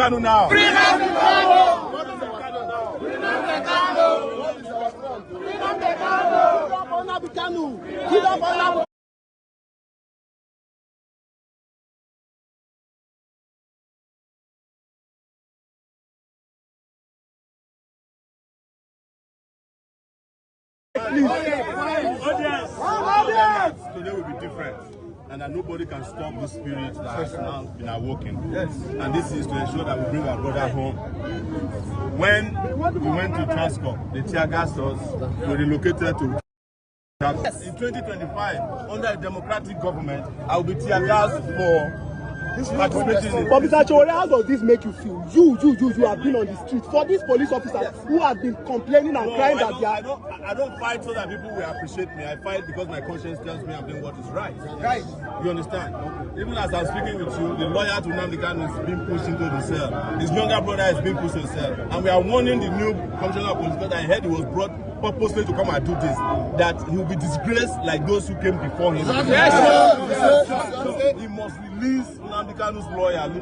Kanu now. Free Nnamdi Kanu. What is the Kanu now? Free Nnamdi Kanu. What is our front? Free Nnamdi Kanu. Nnamdi Kanu. Nnamdi. Today will be different, and that nobody can stop the spirit that has now been awoken. Yes. And this is to ensure that we bring our brother home. When we went to Transcorp, they tear gassed us, we relocated to yes. In 2025, under a democratic government, I will be tear gassed for participating in. But Mr. Sowore, how does this make you feel? You have been on the street. For these police officers who have been complaining and crying that they are... I don't fight so that people will appreciate me. I fight because my conscience tells me I'm doing what is right. Right. You understand? Even as I'm speaking with you, the lawyer to Nnamdi Kanu is being pushed into the cell. His younger brother is being pushed into the cell. And we are warning the new commissioner of police, because I heard he was brought purposely to come and do this, that he will be disgraced like those who came before him. Yes, sir. He must release Nnamdi Kanu's lawyer, and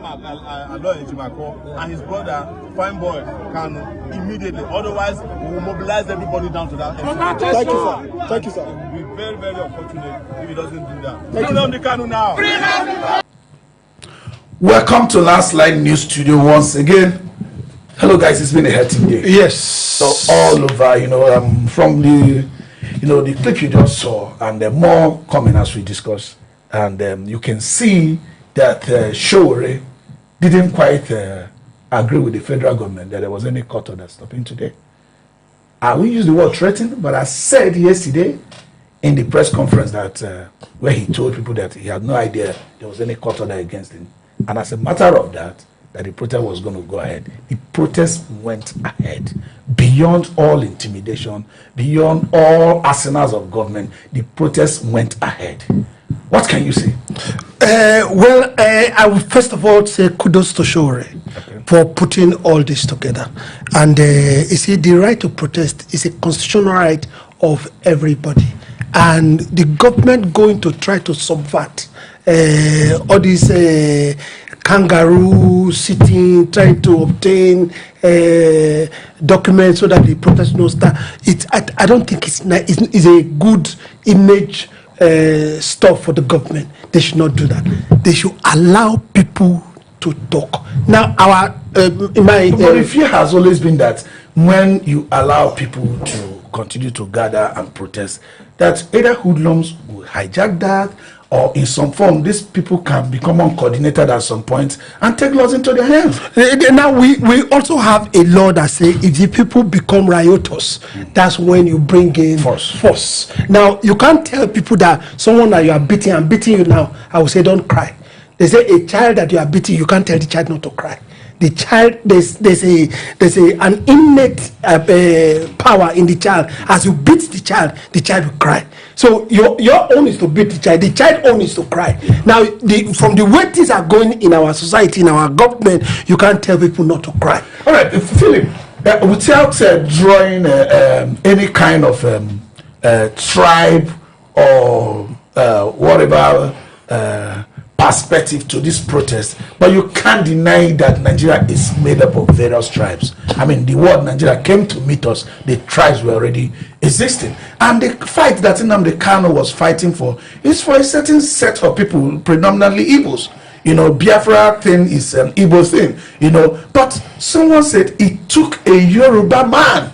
his brother, Fine Boy Kanu, immediately. Otherwise, we will mobilize everybody down to that end. Thank you, sir. Thank you, sir. It will be very, very unfortunate if he doesn't do that. Free Nnamdi Kanu now. Welcome to Landslide News Studio once again. Hello, guys. It's been a hectic day. Yes. So all over, from the, the clip you just saw, and there are more coming as we discuss, and you can see that Sowore didn't quite agree with the federal government that there was any court order stopping today. I will use the word threatened, but I said yesterday in the press conference that where he told people that he had no idea there was any court order against him, and as a matter of that the protest was going to go ahead. The protest went ahead beyond all intimidation, beyond all arsenals of government. The protest went ahead. What can you say? I will first of all say kudos to Sowore for putting all this together. And you see, the right to protest is a constitutional right of everybody. And the government going to try to subvert all these kangaroo sitting, trying to obtain documents so that the protest knows that I don't think it's a good image stuff for the government. They should not do that. They should allow people to talk. Now, but the fear has always been that when you allow people to continue to gather and protest, that either hoodlums will hijack that, or in some form, these people can become uncoordinated at some point and take laws into their hands. Now, we also have a law that says if the people become riotous, that's when you bring in force. Now, you can't tell people that someone that you are beating, I'm beating you now, I will say don't cry. They say a child that you are beating, you can't tell the child not to cry. The child, there's an innate power in the child. As you beat the child will cry. So your own is to beat the child own is to cry. Now, from the way things are going in our society, in our government, you can't tell people not to cry. All right, Philip, without drawing any kind of tribe or whatever perspective to this protest, but you can't deny that Nigeria is made up of various tribes. I mean, the word Nigeria came to meet us, the tribes were already existing. And the fight that Nnamdi Kanu was fighting for is for a certain set of people, predominantly Igbos. Biafra thing is an Igbo thing, but someone said it took a Yoruba man,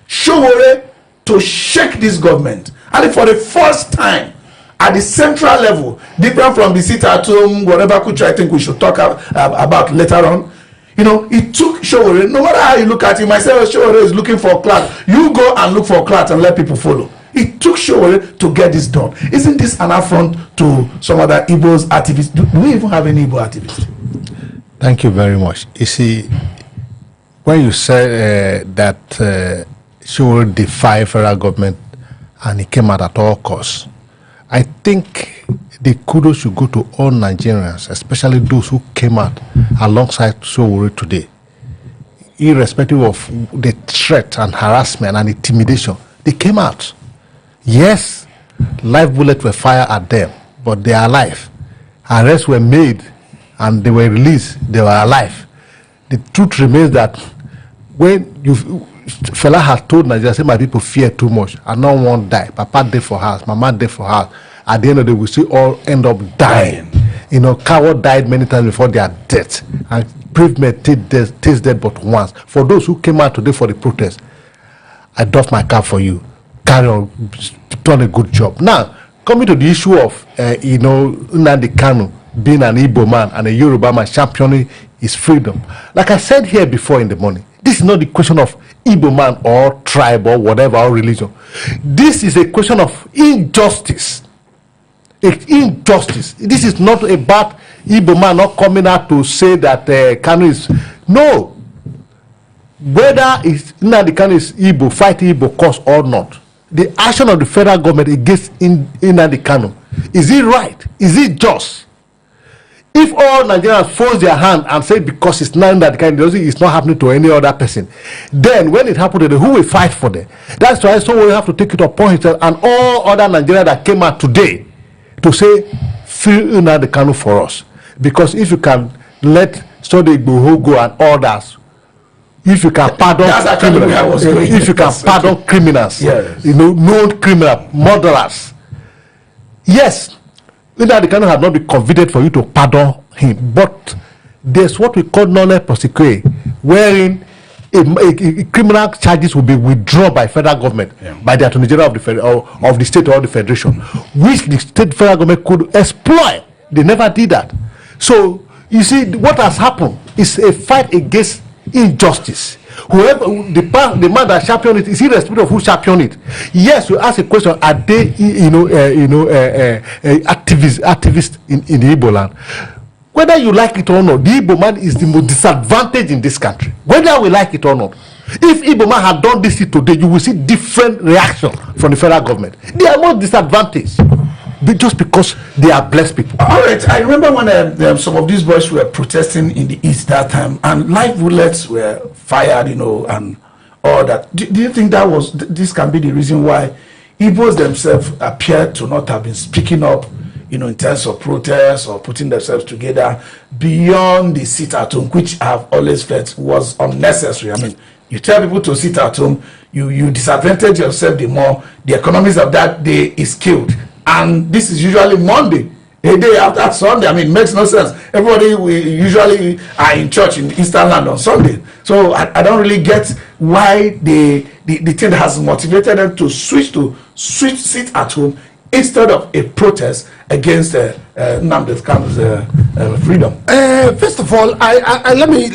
Sowore, to shake this government. And for the first time, at the central level, different from the sit at home, whatever, which I think we should talk about later on. It took Sowore, no matter how you look at it, myself, Sowore is looking for clout. You go and look for clout and let people follow. It took Sowore to get this done. Isn't this an affront to some other Igbos activists? Do we even have any Igbo activists? Thank you very much. You see, when you say that Sowore defied federal government and he came out at all costs, I think the kudos should go to all Nigerians, especially those who came out alongside Sowore today. Irrespective of the threat and harassment and intimidation, they came out. Yes, live bullets were fired at them, but they are alive. Arrests were made and they were released, they were alive. the truth remains that when fella has told Nigeria, say my people fear too much, I no want die. Papa dead for house, mama dead for house. At the end of the day, we still all end up dying. You know, coward died many times before their death, and brave men taste death but once. For those who came out today for the protest, I doff my cap for you. Carry on, done a good job. Now, coming to the issue of Nnamdi Kanu being an Igbo man and a Yoruba man championing his freedom. Like I said here before in the morning, this is not the question of Igbo man or tribe or whatever or religion. This is a question of injustice. Injustice. This is not about Igbo man not coming out to say that Kanu is. No. Whether Nnamdi Kanu is Igbo, fight Igbo cause or not, the action of the federal government against Nnamdi Kanu, is it right? Is it just? If all Nigerians force their hand and say because it's Nnamdi Kanu, it's not happening to any other person, then when it happened to them, who will fight for them? That's why someone will have to take it upon himself and all other Nigerians that came out today to say, free Nnamdi Kanu for us. Because if you can let Sunday Igboho go and others, if you can pardon criminals, if you can pardon criminals, yes, known criminal murderers, yes, Nnamdi Kanu has not been convicted for you to pardon him, but there's what we call non prosequi, wherein a criminal charges will be withdrawn by federal government, by the Attorney General of the state or the federation, which the state federal government could exploit. They never did that. So you see, what has happened is a fight against injustice. Whoever the man that championed it is irrespective of who championed it. Yes, you ask a question: are they, activists in the Igbo land? Whether you like it or not, the Igbo man is the most disadvantaged in this country. Whether we like it or not, if Igbo man had done this today, you will see different reaction from the federal government. They are more disadvantaged. Just because they are blessed people. All right, I remember when some of these boys were protesting in the east that time, and live bullets were fired, and all that. Do you think this can be the reason why Igbos themselves appear to not have been speaking up, in terms of protests or putting themselves together beyond the sit at home, which I have always felt was unnecessary? I mean, you tell people to sit at home, you disadvantage yourself the more. The economics of that day is killed. And this is usually Monday, a day after Sunday. I mean, it makes no sense. Everybody we usually are in church in the Eastern land on Sunday. So I don't really get why the thing has motivated them to switch sit at home instead of a protest against Nnamdi Kanu's freedom. First of all, let me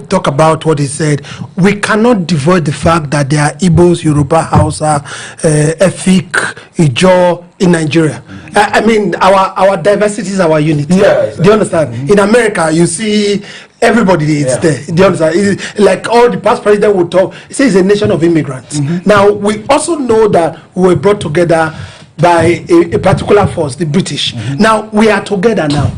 talk about what he said. We cannot avoid the fact that there are Igbos, Yoruba, Hausa, Efik, Ijaw in Nigeria. I mean, our diversity is our unity. Yes. Do you understand? Mm-hmm. In America, you see everybody is there. Do you understand? Like all the past presidents would talk, it says it's a nation of immigrants. Mm-hmm. Now, we also know that we were brought together by a particular force, the British. Mm-hmm. Now, we are together now.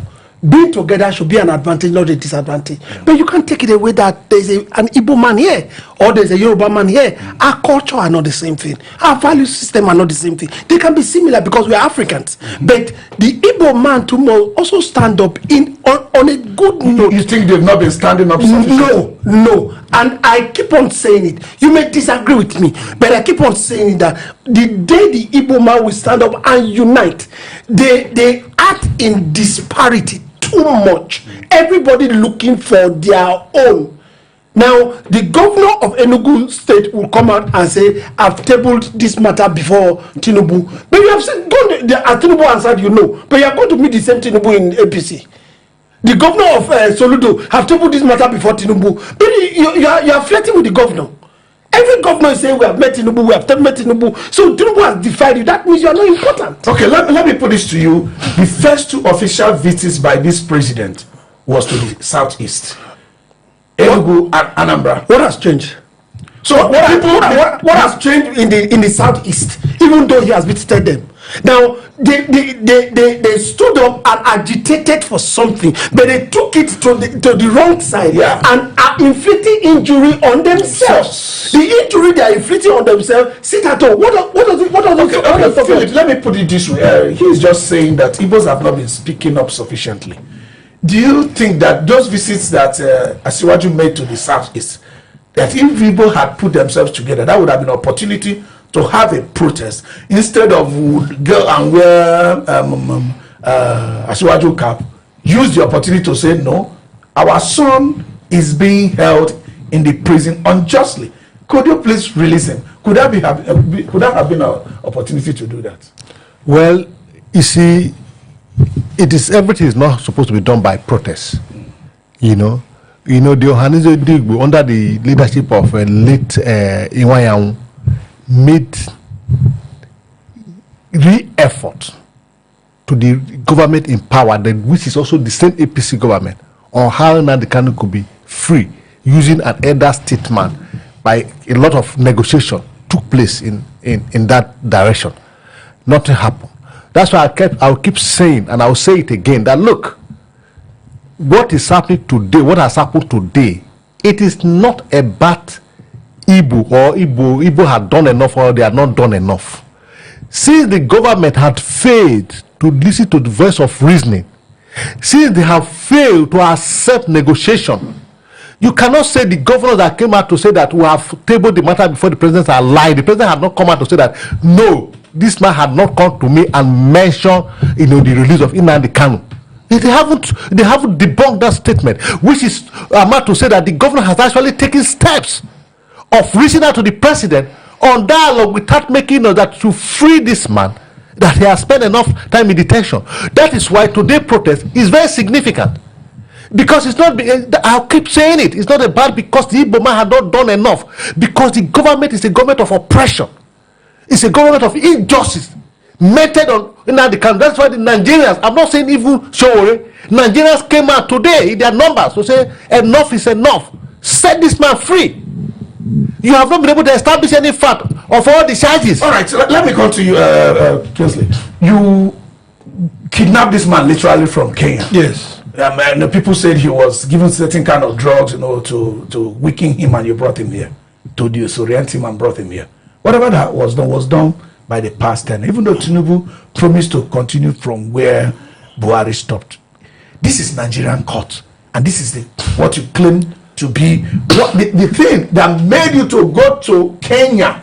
Being together should be an advantage, not a disadvantage. Yeah. But you can't take it away that there's an Igbo man here or there's a Yoruba man here. Mm-hmm. Our culture are not the same thing. Our value system are not the same thing. They can be similar because we are Africans. Mm-hmm. But the Igbo man too also stand up on a good note. You think they've not been standing up sufficiently? No. And I keep on saying it. You may disagree with me, but I keep on saying that the day the Igbo man will stand up and unite, they act in disparity too much. Everybody looking for their own. Now, the governor of Enugu State will come out and say, I've tabled this matter before Tinubu. But you have said, Tinubu answered, but you are going to meet the same Tinubu in APC. The governor of Soludo have tabled this matter before Tinubu. But you are flirting with the governor. Every governor is saying we have met Tinubu, we have met Tinubu. So Tinubu has defied you. That means you are not important. Okay, let me put this to you. The first two official visits by this president was to the southeast. Enugu and Anambra. What has changed? So what has changed in the southeast, even though he has visited them? Now they stood up and agitated for something, but they took it to the wrong side and are inflicting injury on themselves. The injury they are inflicting on themselves, sit at home. What does Philip, let me put it this way. He is just saying that Igbos have not been speaking up sufficiently. do you think that those visits that Asiwaju made to the Southeast, that if people had put themselves together, that would have been an opportunity to have a protest instead of go and wear Asiwaju cap, use the opportunity to say, no, our son is being held in the prison unjustly. Could you please release him? Could that have been an opportunity to do that? Well, you see, everything is not supposed to be done by protest. You know, the Ohanize Digbo, under the leadership of late Iwayaun, made real effort to the government in power, which is also the same APC government, on how Nnamdi Kanu could be free, using an elder statesman. By a lot of negotiation took place in that direction. Nothing happened. That's why I'll keep saying, and I'll say it again, that look, what is happening today, what has happened today, it is not about Igbo had done enough or they had not done enough. Since the government had failed to listen to the voice of reasoning, since they have failed to accept negotiation, you cannot say the governors that came out to say that we have tabled the matter before the president are lying. The president had not come out to say that, no, this man had not come to me and mentioned, the release of Nnamdi Kanu. They haven't debunked that statement, which is amount to say that the governor has actually taken steps of reaching out to the president on dialogue without making that to free this man, that he has spent enough time in detention. That is why today's protest is very significant. Because it's not, I'll keep saying it, it's not about because the Igbo man had not done enough. Because the government is a government of oppression. It's a government of injustice. Meted on Nnamdi Kanu. That's why the Nigerians, I'm not saying even Sowore, Nigerians came out today in their numbers to say enough is enough. Set this man free. You have not been able to establish any fact of all the charges. All right, so let me come to you, Kingsley. You kidnapped this man literally from Kenya. Yes. And the people said he was given certain kind of drugs, to weaken him, and you brought him here, to disorient him and brought him here. Whatever that was done by the past 10. Even though Tinubu promised to continue from where Buhari stopped. This is Nigerian court, and this is what you claim to be the thing that made you to go to Kenya,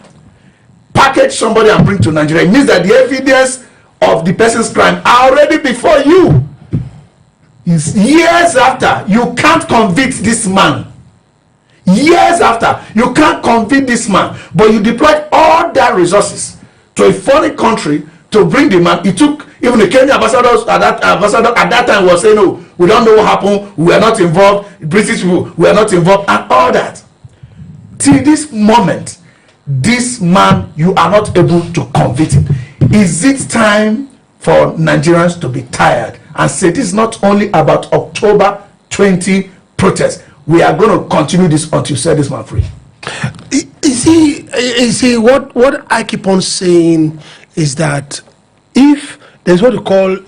package somebody and bring to Nigeria. It means that the evidence of the person's crime are already before you. Years after, you can't convict this man. Years after, you can't convict this man, but you deployed all their resources to a foreign country to bring the man. It took even the Kenyan ambassadors at that time was saying, no, we don't know what happened, we are not involved, British people, we are not involved, and all that. Till this moment, this man, you are not able to convict him. Is it time for Nigerians to be tired and say this is not only about October 20 protest? We are going to continue this until you set this man free. You see, what I keep on saying is that if there's what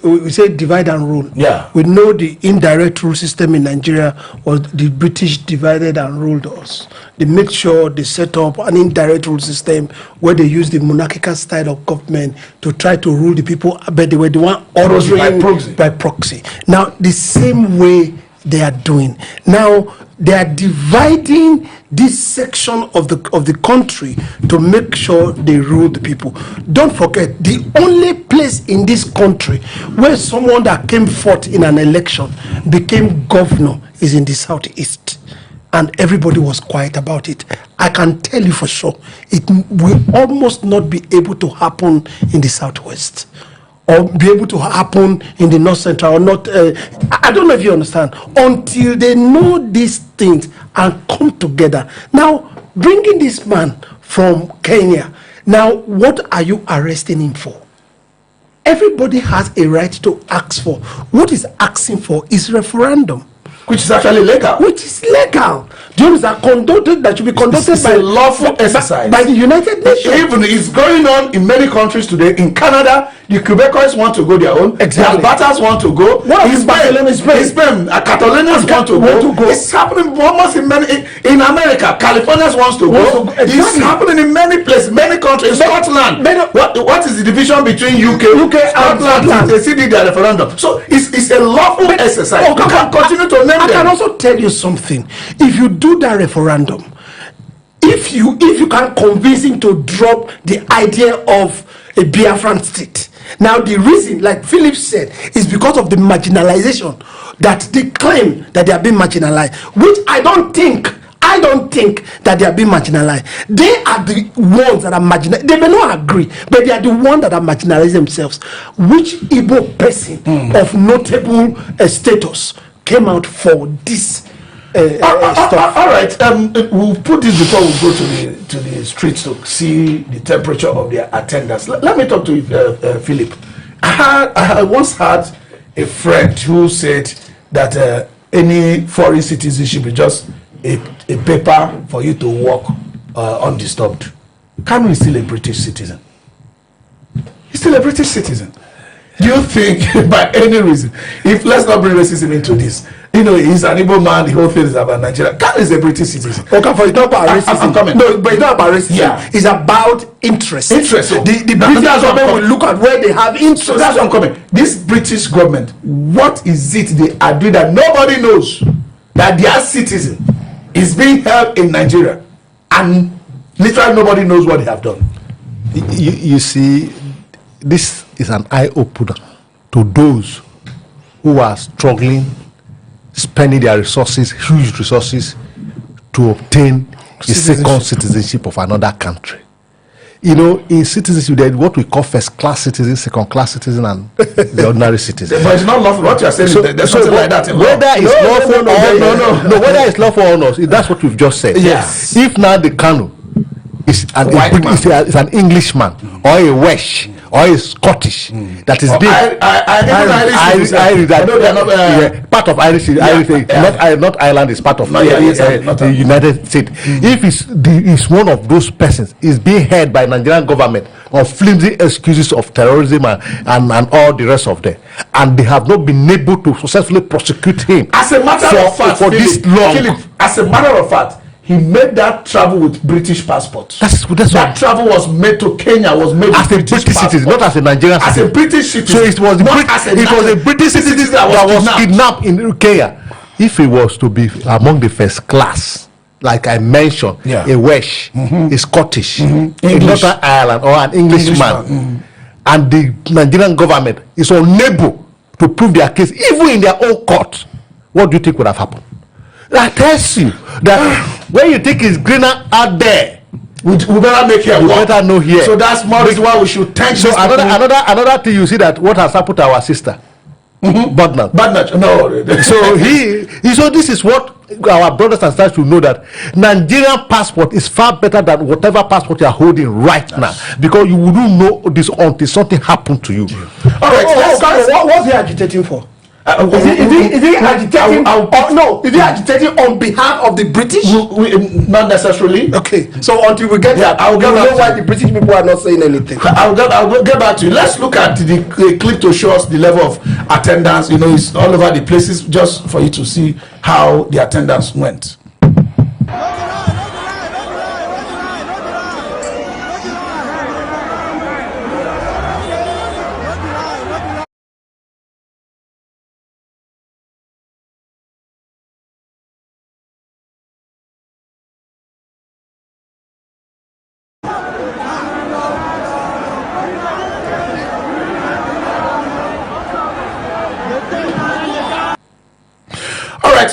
we say divide and rule. Yeah. We know the indirect rule system in Nigeria was the British divided and ruled us. They make sure they set up an indirect rule system where they use the monarchical style of government to try to rule the people, but they were the one ordering by proxy. Now, the same way they are doing. Now, they are dividing this section of the country to make sure they rule the people. Don't forget, the only place in this country where someone that came forth in an election became governor is in the southeast. And everybody was quiet about it. I can tell you for sure, it will almost not be able to happen in the southwest, or be able to happen in the north central, or not. I don't know if you understand. Until they know these things and come together. Now, bringing this man from Kenya, now what are you arresting him for? Everybody has a right to ask for. What is asking for is referendum. which is actually legal. Which is legal. Jobs are conducted, that should be conducted It's a lawful exercise by the United Nations. Even it's going on in many countries today. In Canada, the Quebecers want to go their own. Exactly. The Albertans want to go. What is Barcelona, Spain? Spain. Catalonians want to go. It's happening almost in many. In America, Californians wants to go. Exactly. It's happening in many places, many countries. Scotland. What is the division between UK and Scotland? They still did their referendum. So it's a lawful exercise. You can continue to name them. I can also tell you something. If you do that referendum, if you can convince him to drop the idea of a Biafran state. Now the reason, like Philip said, is because of the marginalization that they claim that they are being marginalized, which I don't think that they are being marginalized. They are the ones that are marginalized. They may not agree, but they are the ones that are marginalized themselves. Which Igbo person of notable status came out for this stuff? All right, we'll put this before we go to the streets to see the temperature of their attendance. Let me talk to you, Philip. I once had a friend who said that any foreign citizenship is just a paper for you to walk undisturbed. Kanu is still a British citizen. He's still a British citizen. Do you think, by any reason, if let's not bring racism into this, he's an Igbo man, the whole thing is about Nigeria. Kanu is a British citizen. Okay, for it's not about racism. I'm coming. No, but it's not about racism. Yeah. It's about interest. Interest. The British government will look at where they have interest. So that's what I'm coming. This British government, what is it they are doing that nobody knows that their citizen is being held in Nigeria, and literally nobody knows what they have done? You see, this is an eye-opener to those who are struggling, spending their resources, huge resources, to obtain a second citizenship of another country. In citizenship, there is what we call first-class citizen, second-class citizen, and the ordinary citizen. But it's not lawful. What you are saying is there's something like that in law. Whether it's lawful or no, whether it's lawful or not, that's what we've just said. Yes. If Nnamdi Kanu is an Englishman or a Welsh or a Scottish that is being Irish, part of Irish, not Ireland is part of the United States. If it's one of those persons is being held by Nigerian government on flimsy excuses of terrorism and all the rest of them, and they have not been able to successfully prosecute him as a matter of fact, for this long. As a matter of fact, he made that travel with British passport. That travel was made to Kenya, was made as a British citizen, not as a Nigerian citizen. As a British citizen. So it was a British citizen that was kidnapped in Kenya. If he was to be among the first class, like I mentioned, a Welsh, a Scottish, a Northern Ireland, or an Englishman, and the Nigerian government is unable to prove their case, even in their own court, what do you think would have happened? That tells you that when you think it's greener out there, we better make here. We better know here. So that's more reason why we should thank. So another thing, you see that what has happened to our sister, Badnach. No. So this is what our brothers and sisters should know, that Nigerian passport is far better than whatever passport you are holding right now, because you wouldn't know this until something happened to you. All right. What's he agitating for? Is he agitating? Is he agitating on behalf of the British? Not necessarily. Okay, so until we get that, I'll know why the British people are not saying anything. I'll get back to you. Let's look at the clip to show us the level of attendance. It's all over the places, just for you to see how the attendance went.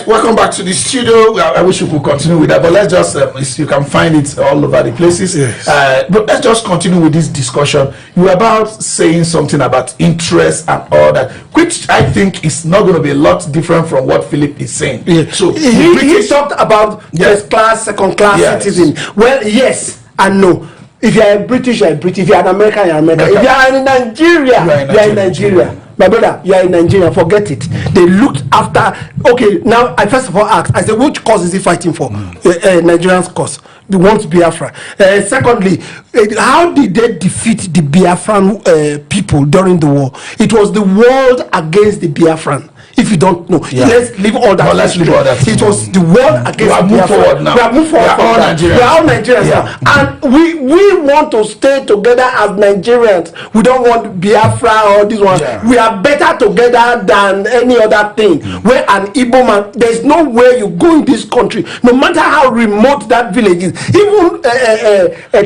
Welcome back to the studio. I wish we could continue with that, but let's just you can find it all over the places. Yes. But let's just continue with this discussion. You were about saying something about interest and all that, which I think is not going to be a lot different from what Philip is saying. Yeah. So he talked about first class, second class citizen. Well, yes and no. If you are a British, you are a British. If you are an American, you are American. If you are in Nigeria, you are in Nigeria. my brother, you are in Nigeria, forget it. They looked after, okay, now I first of all asked, I said, which cause is he fighting for? Nigerian's cause. They want Biafra. Secondly, how did they defeat the Biafran people during the war? It was the world against the Biafran. If you don't know, let's leave all that. Let's leave all that. It was the world against we have moved forward now. We have moved forward. We are all Nigerians now, and we want to stay together as Nigerians. We don't want Biafra or this one. We are better together than any other thing. Where an Igbo man, there's no way you go in this country, no matter how remote that village is, even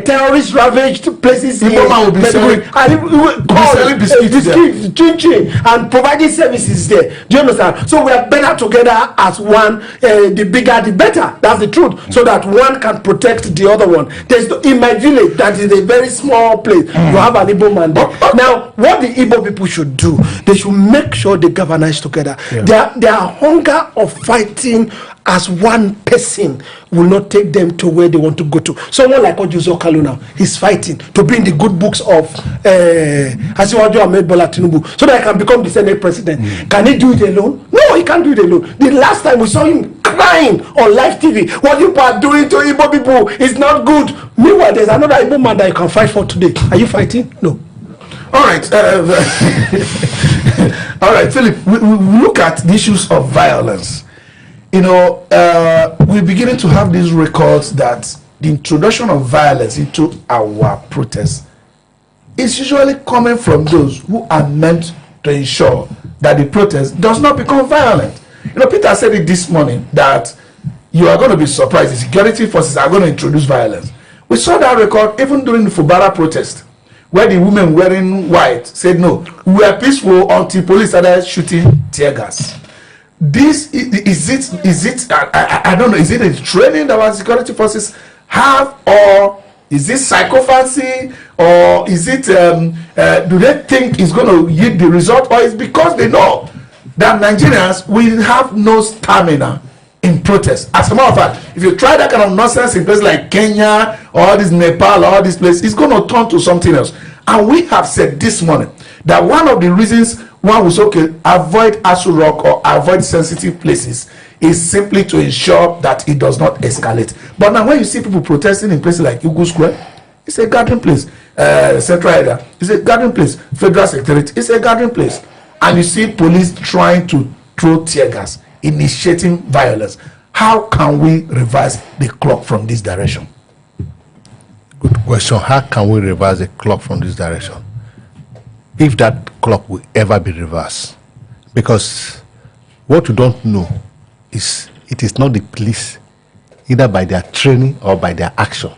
terrorist ravaged places. Igbo man will be selling biscuits, chin, and providing services there. Do you understand? So we are better together as one. The bigger the better. That's the truth. So that one can protect the other one. There's in my village, that is a very small place. You have an Igbo man there. Now, what the Igbo people should do, they should make sure they galvanize together. Their hunger of fighting as one person will not take them to where they want to go to. Someone like Ojuzo Kalu now, he's fighting to bring the good books of Asiwaju Ahmed Bola Tinubu so that he can become the Senate president. Can he do it alone? No, he can't do it alone. The last time we saw him crying on live TV, what you are doing to Igbo people is not good. Meanwhile, there's another Igbo man that you can fight for today. Are you fighting? No. All right. All right, Philip, we look at the issues of violence. You know, we're beginning to have these records that the introduction of violence into our protests is usually coming from those who are meant to ensure that the protest does not become violent. You know, Peter said it this morning that you are going to be surprised. The security forces are going to introduce violence. We saw that record even during the Fubara protest, where the women wearing white said, no, we were peaceful until police started shooting tear gas. This is it I don't know, is it a training that our security forces have, or is it psychopathy, or is it do they think it's going to yield the result, or is because they know that Nigerians will have no stamina in protest? As a matter of fact, if you try that kind of nonsense in places like Kenya or this Nepal or this place, it's going to turn to something else. And we have said this morning that one of the reasons one was avoid Asu Rock or avoid sensitive places is simply to ensure that it does not escalate. But now when you see people protesting in places like Ugu Square, it's a gathering place. Central area, it's a gathering place. Federal Secretariat, it's a gathering place. And you see police trying to throw tear gas, initiating violence. How can we reverse the clock from this direction? Good question. How can we reverse the clock from this direction? If that clock will ever be reversed. Because what you don't know is it is not the police, either by their training or by their action.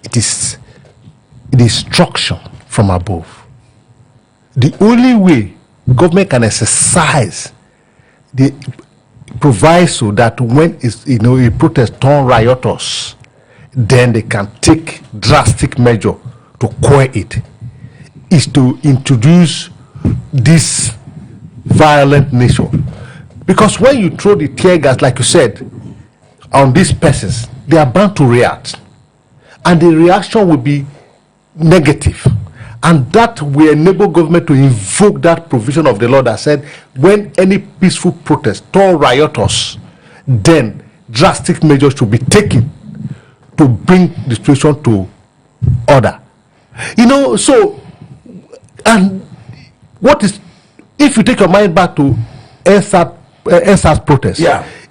It is the instruction from above. The only way government can exercise the proviso that when a protest turn riotous, then they can take drastic measure to quell it, is to introduce this violent nature. Because when you throw the tear gas, like you said, on these persons, they are bound to react, and the reaction will be negative, and that will enable government to invoke that provision of the law that said when any peaceful protest turn riotous, then drastic measures should be taken to bring the situation to order. So, and what is, if you take your mind back to ESA's protest,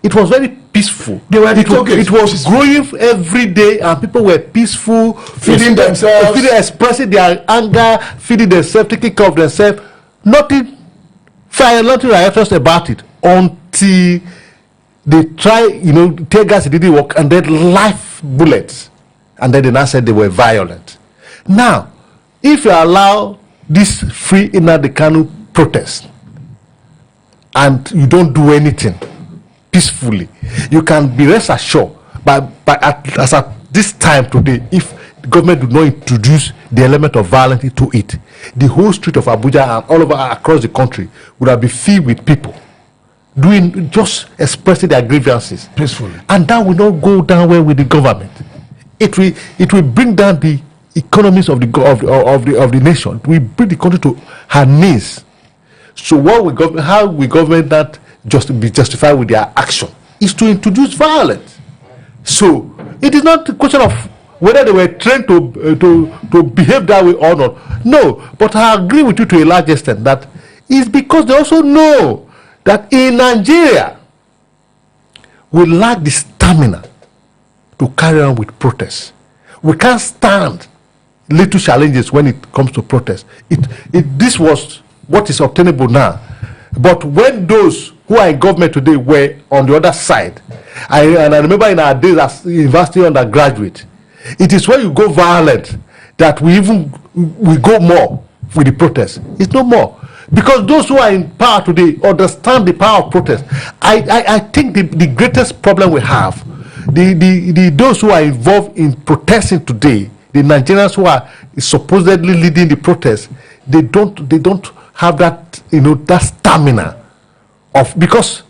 it was very peaceful. It was growing every day, and people were peaceful, feeding themselves, expressing their anger, feeding themselves, taking care of themselves. Nothing riotous about it until they try, tear gas, it didn't work, and then live bullets, and then they now said they were violent. Now, if you allow this free Nnamdi Kanu protest and you don't do anything peacefully, you can be rest assured as at this time today, if the government do not introduce the element of violence into it, the whole street of Abuja and all over across the country would have been filled with people just expressing their grievances peacefully, and that will not go down well with the government. It will bring down the economies of the nation. We bring the country to her knees. So how we government that be justified with their action is to introduce violence. So it is not a question of whether they were trained to behave that way or not. No, but I agree with you to a large extent that it's because they also know that in Nigeria we lack the stamina to carry on with protests. We can't stand little challenges when it comes to protest. This was what is obtainable now. But when those who are in government today were on the other side, I remember in our days as university undergraduate, it is when you go violent that we go more with the protest. It's no more. Because those who are in power today understand the power of protest. I think the greatest problem we have, those who are involved in protesting today, the Nigerians who are supposedly leading the protest, they don't have that, that stamina because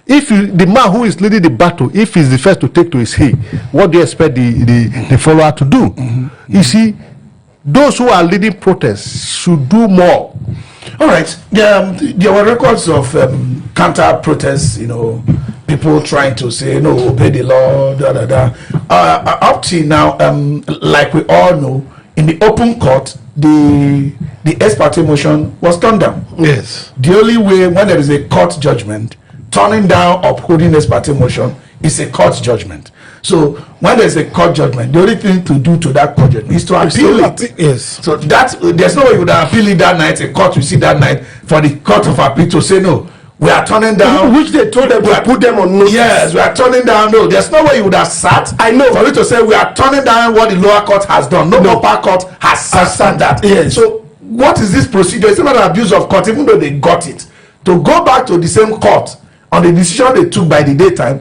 if the man who is leading the battle, if he's the first to take to his heel, what do you expect the follower to do? You see, those who are leading protests should do more. All right. There were records of counter protests, people trying to say, no, obey the law, up till now, like we all know, in the open court, the ex parte motion was turned down. Yes. The only way when there is a court judgment, turning down upholding ex parte motion is a court judgment. So when there's a court judgment, the only thing to do to that court judgment is to appeal it. Yes. So there's no way you would appeal it that night. A court will see that night for the court of appeal to say no. We are turning down, which they told them to put them on notice. Yes, we are turning down. No, there's no way you would have sat. I know. For you to say we are turning down what the lower court has done. No upper court has sat that. Yes. So what is this procedure? It's not an abuse of court, even though they got it. To go back to the same court on the decision they took by the daytime,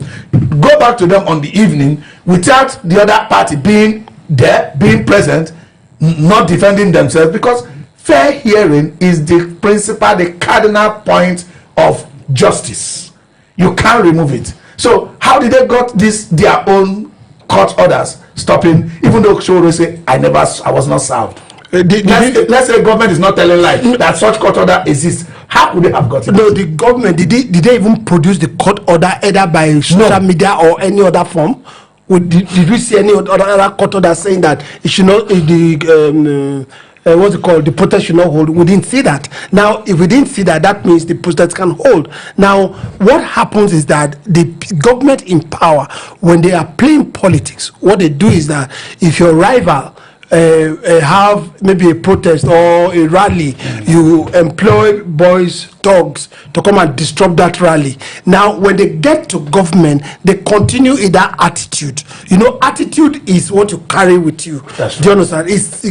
go back to them on the evening without the other party being there, being present, not defending themselves, because fair hearing is the principal, the cardinal point of justice. You can't remove it. So how did they got their own court orders stopping, even though Sowore say I was not served? Let's say government is not telling lie that such court order exists. How could they have got it? No, the government did they even produce the court order either by social media or any other form? Did we see any other court order saying that it should not what's it called? The protest should not hold. We didn't see that. Now, if we didn't see that, that means the protest can hold. Now, what happens is that the government in power, when they are playing politics, what they do is that if your rival have maybe a protest or a rally, you employ boys, thugs to come and disrupt that rally. Now when they get to government, they continue in that attitude. Attitude is what you carry with you. That's do you understand? It's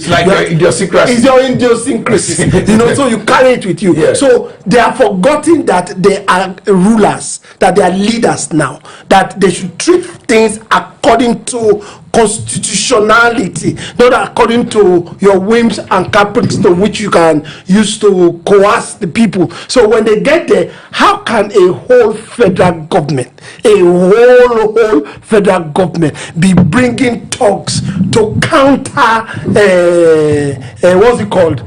like your idiosyncrasy. It's your idiosyncrasy. So you carry it with you. Yes. So they are forgetting that they are rulers, that they are leaders now, that they should treat things according to constitutionality, not according to your whims and caprices to which you can use to coerce the people. So when they get there, how can a whole federal government, whole federal government be bringing talks to counter what's it called,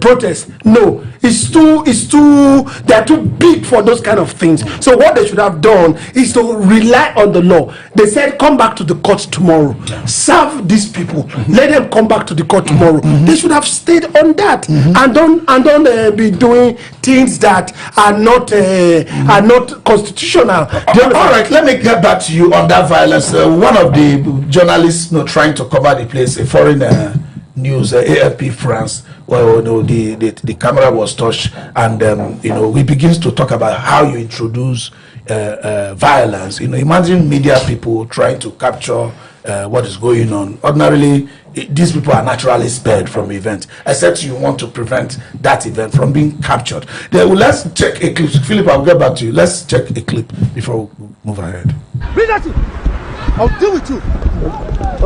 protest? No, they are too big for those kind of things. So what they should have done is to rely on the law. They said come back to the court tomorrow, serve these people, let them come back to the court tomorrow. They should have stayed on that and don't be doing things that are not constitutional. All right, let me get back to you on that violence. One of the journalists trying to cover the place, a foreign news, AFP France, well, the camera was touched, and he begins to talk about how you introduce violence. Imagine media people trying to capture what is going on. Ordinarily, these people are naturally spared from events, except you want to prevent that event from being captured. Let's check a clip. Philip, I'll get back to you. Let's check a clip before we move ahead. Bring that in. I'll deal with you.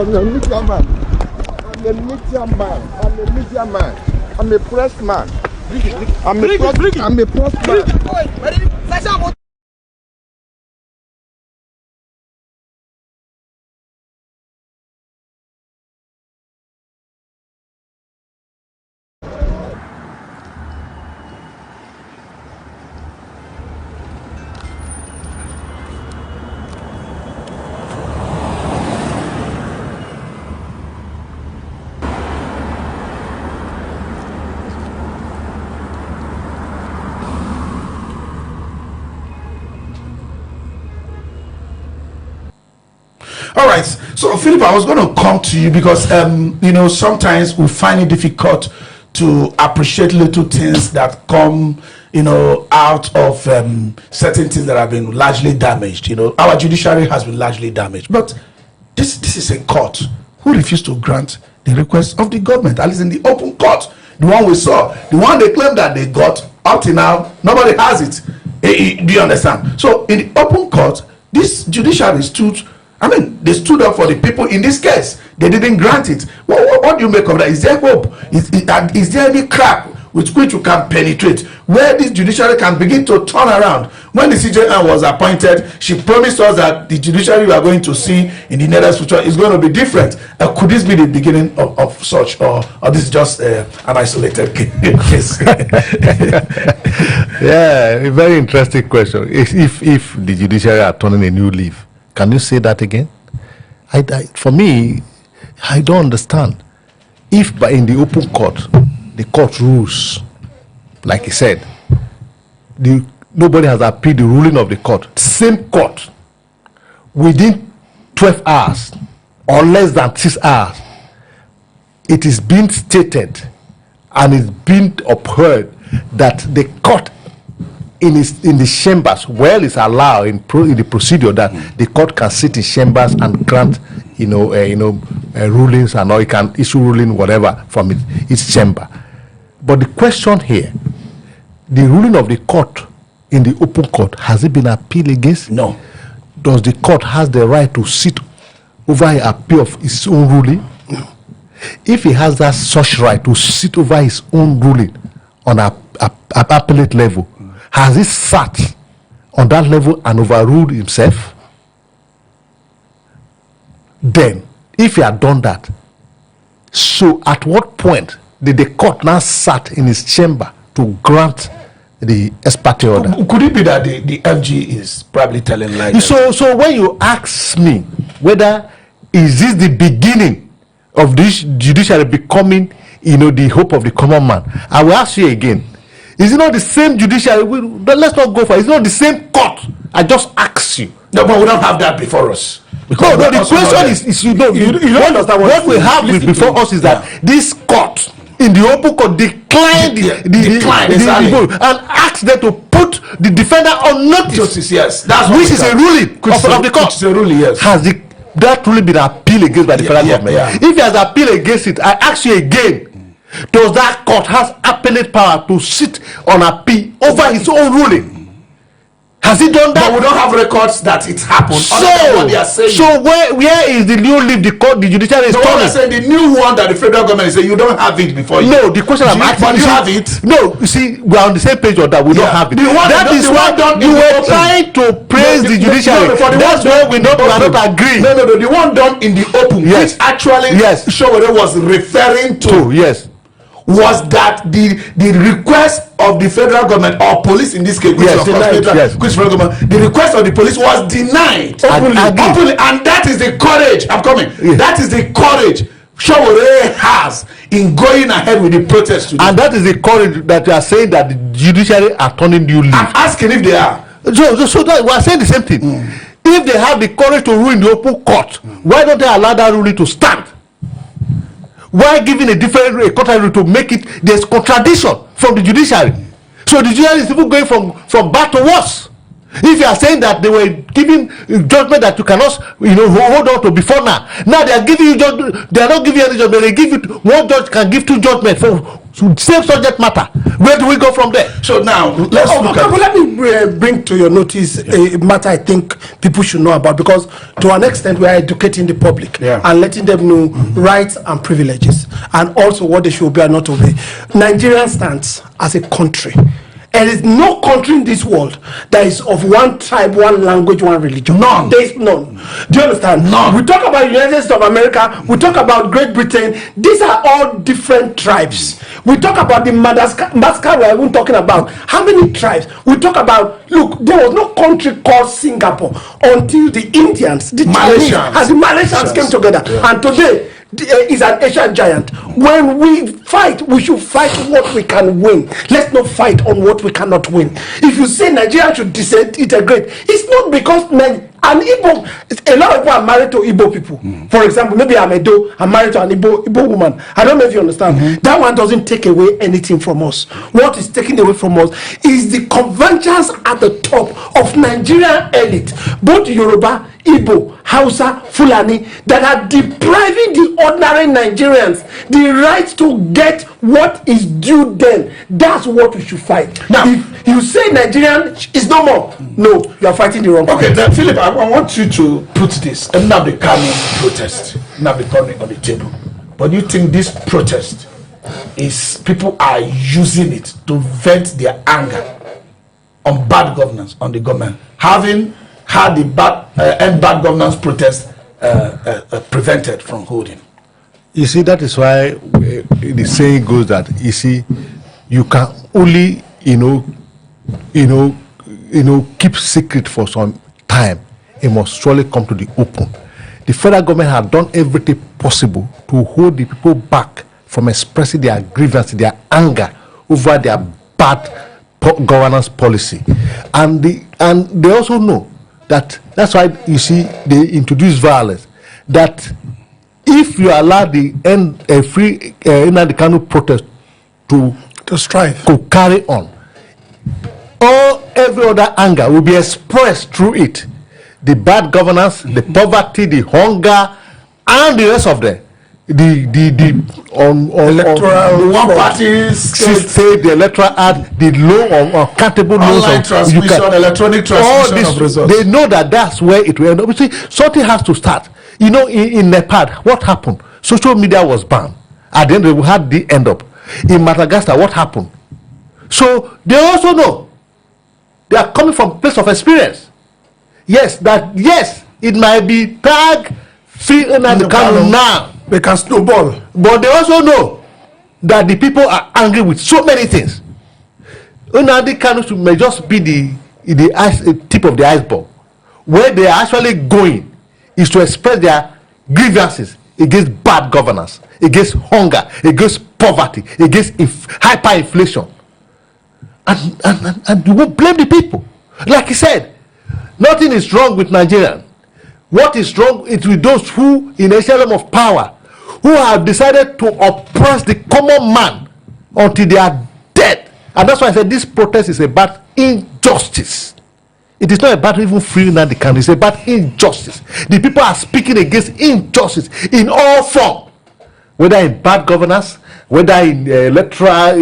I'm a media man. I'm a media man. I'm a media man. I'm a press man. I'm a press man. right. So, Philip, I was going to come to you because, you know, sometimes we find it difficult to appreciate little things that come, you know, out of certain things that have been largely damaged. You know, our judiciary has been largely damaged. But this is a court who refused to grant the request of the government, at least in the open court. The one we saw, the one they claim that they got, up till now, nobody has it. Do you understand? So, in the open court, this judiciary stood, I mean, they stood up for the people in this case. They didn't grant it. What do you make of that? Is there hope? Is there any crack with which you can penetrate where this judiciary can begin to turn around? When the CJN was appointed, she promised us that the judiciary we are going to see in the nearest future is going to be different. Could this be the beginning of such, or this is just an isolated case? Yeah, a very interesting question. If the judiciary are turning a new leaf, can you say that again? For me, I don't understand. If in the open court, the court rules, like he said, nobody has appealed the ruling of the court. Same court, within 12 hours or less than 6 hours, it is being stated and it's being upheld that the court in the chambers, well, it's allowed in the procedure that the court can sit in chambers and grant, rulings, and or it can issue ruling whatever from its chamber. But the question here, the ruling of the court in the open court, has it been appealed against? No. Does the court has the right to sit over an appeal of its own ruling? No. If he has that such right to sit over his own ruling on an appellate level, has he sat on that level and overruled himself? Then, if he had done that, so at what point did the court now sat in his chamber to grant the ex parte order? Could it be that the FG is probably telling lies? So when you ask me whether is this the beginning of this judiciary becoming, the hope of the common man, I will ask you again. Is it not the same judiciary? Let's not go for it. It's not the same court. I just ask you. No, but we don't have that before us. No, the question is you don't understand what we have before us is that this court in the open court declined the vote and asked them to put the defender on notice. Justice, yes, that's which is a ruling of the court. Which is a ruling, yes. Has that ruling been appealed against by the federal government? Yeah. If he has appealed against it, I ask you again. Does that court has appellate power to sit on appeal over its own ruling? Has it done that? But we don't have records that it happened. What they are saying. So where is the new leaf the judiciary is turning? What saying, the new one that the federal government is saying, you don't have it before you. No, the question I'm asking, but you have it. No, you see, we are on the same page on that. We don't have it. That is why you were trying to praise the judiciary. That's why we are not agreeing. No. The one done in the open, which actually Sowore was referring to. Yes. Was that the request of the federal government or police in this case, which federal government, the request of the police was denied openly, and that is the courage. I'm coming. Yes. That is the courage Sowore has in going ahead with the protest today. And that is the courage that you are saying that the judiciary are turning new leaf. I'm asking if they are. So that we are saying the same thing. If they have the courage to rule in the open court, why don't they allow that ruling to stand? Why giving a different court to make it? There's contradiction from the judiciary. So the judiciary is even going from bad to worse. If you are saying that they were giving judgment that you cannot hold on to before now they are giving you judgment. They are not giving you any judgment. They give it, one judge can give two judgments for same subject matter. Where do we go from there? So now let me bring to your notice a matter I think people should know about, because to an extent we are educating the public and letting them know rights and privileges, and also what they should obey and not obey. Nigeria stands as a country. There is no country in this world that is of one tribe, one language, one religion. None. There is none. Do you understand? None. We talk about United States of America. We talk about Great Britain. These are all different tribes. We talk about the Madagascar we are even talking about. How many tribes? We talk about, look, there was no country called Singapore until the Indians, the Chinese, and the Malaysians came together. Yeah. And today, is an Asian giant. When we fight, we should fight what we can win. Let's not fight on what we cannot win. If you say Nigeria should disintegrate, it's not because an Igbo, a lot of people are married to Igbo people. For example, maybe I'm married to an Igbo woman. I don't know if you understand. That one doesn't take away anything from us. What is taken away from us is the convergence at the top of Nigerian elite, both Yoruba, Igbo, Hausa, Fulani, that are depriving the ordinary Nigerians the right to get what is due them. That's what we should fight. Now, if you say Nigerian is no more, no, you are fighting the wrong fight. Okay, then, Philip, I want you to put this Nnamdi Kanu protest, Nnamdi Kanu on the table. But do you think this protest is people are using it to vent their anger on bad governance, on the government, having had the end bad governance protest prevented from holding? You see, that is why the saying goes that, you see, you can only, keep secret for some time. It must surely come to the open. The federal government had done everything possible to hold the people back from expressing their grievance, their anger over their bad governance policy. And they also know that's why, you see, they introduce violence. That if you allow the free Nnamdi Kanu protest to strive, to carry on, every other anger will be expressed through it. The bad governance, the poverty, the hunger, and the rest of them. The electoral one party state, the electoral act, the low uncountable online transmission, electronic transmission of results. They know that's where it will end up. You see, something has to start. You know, in Nepal, what happened? Social media was banned. At the end, we had the end up. In Madagascar, what happened? So they also know. They are coming from a place of experience. Yes, it might be tag free Nnamdi Kanu now. They can snowball. But they also know that the people are angry with so many things. Nnamdi Kanu may just be the tip of the iceberg. Where they are actually going is to express their grievances against bad governance, against hunger, against poverty, against hyperinflation. And you won't blame the people. Like he said, nothing is wrong with Nigeria. What is wrong is with those who, in a echelon of power, who have decided to oppress the common man until they are dead. And that's why I said this protest is about injustice. It is not about even freeing Nnamdi Kanu. It's about injustice. The people are speaking against injustice in all forms, whether in bad governance, whether in electoral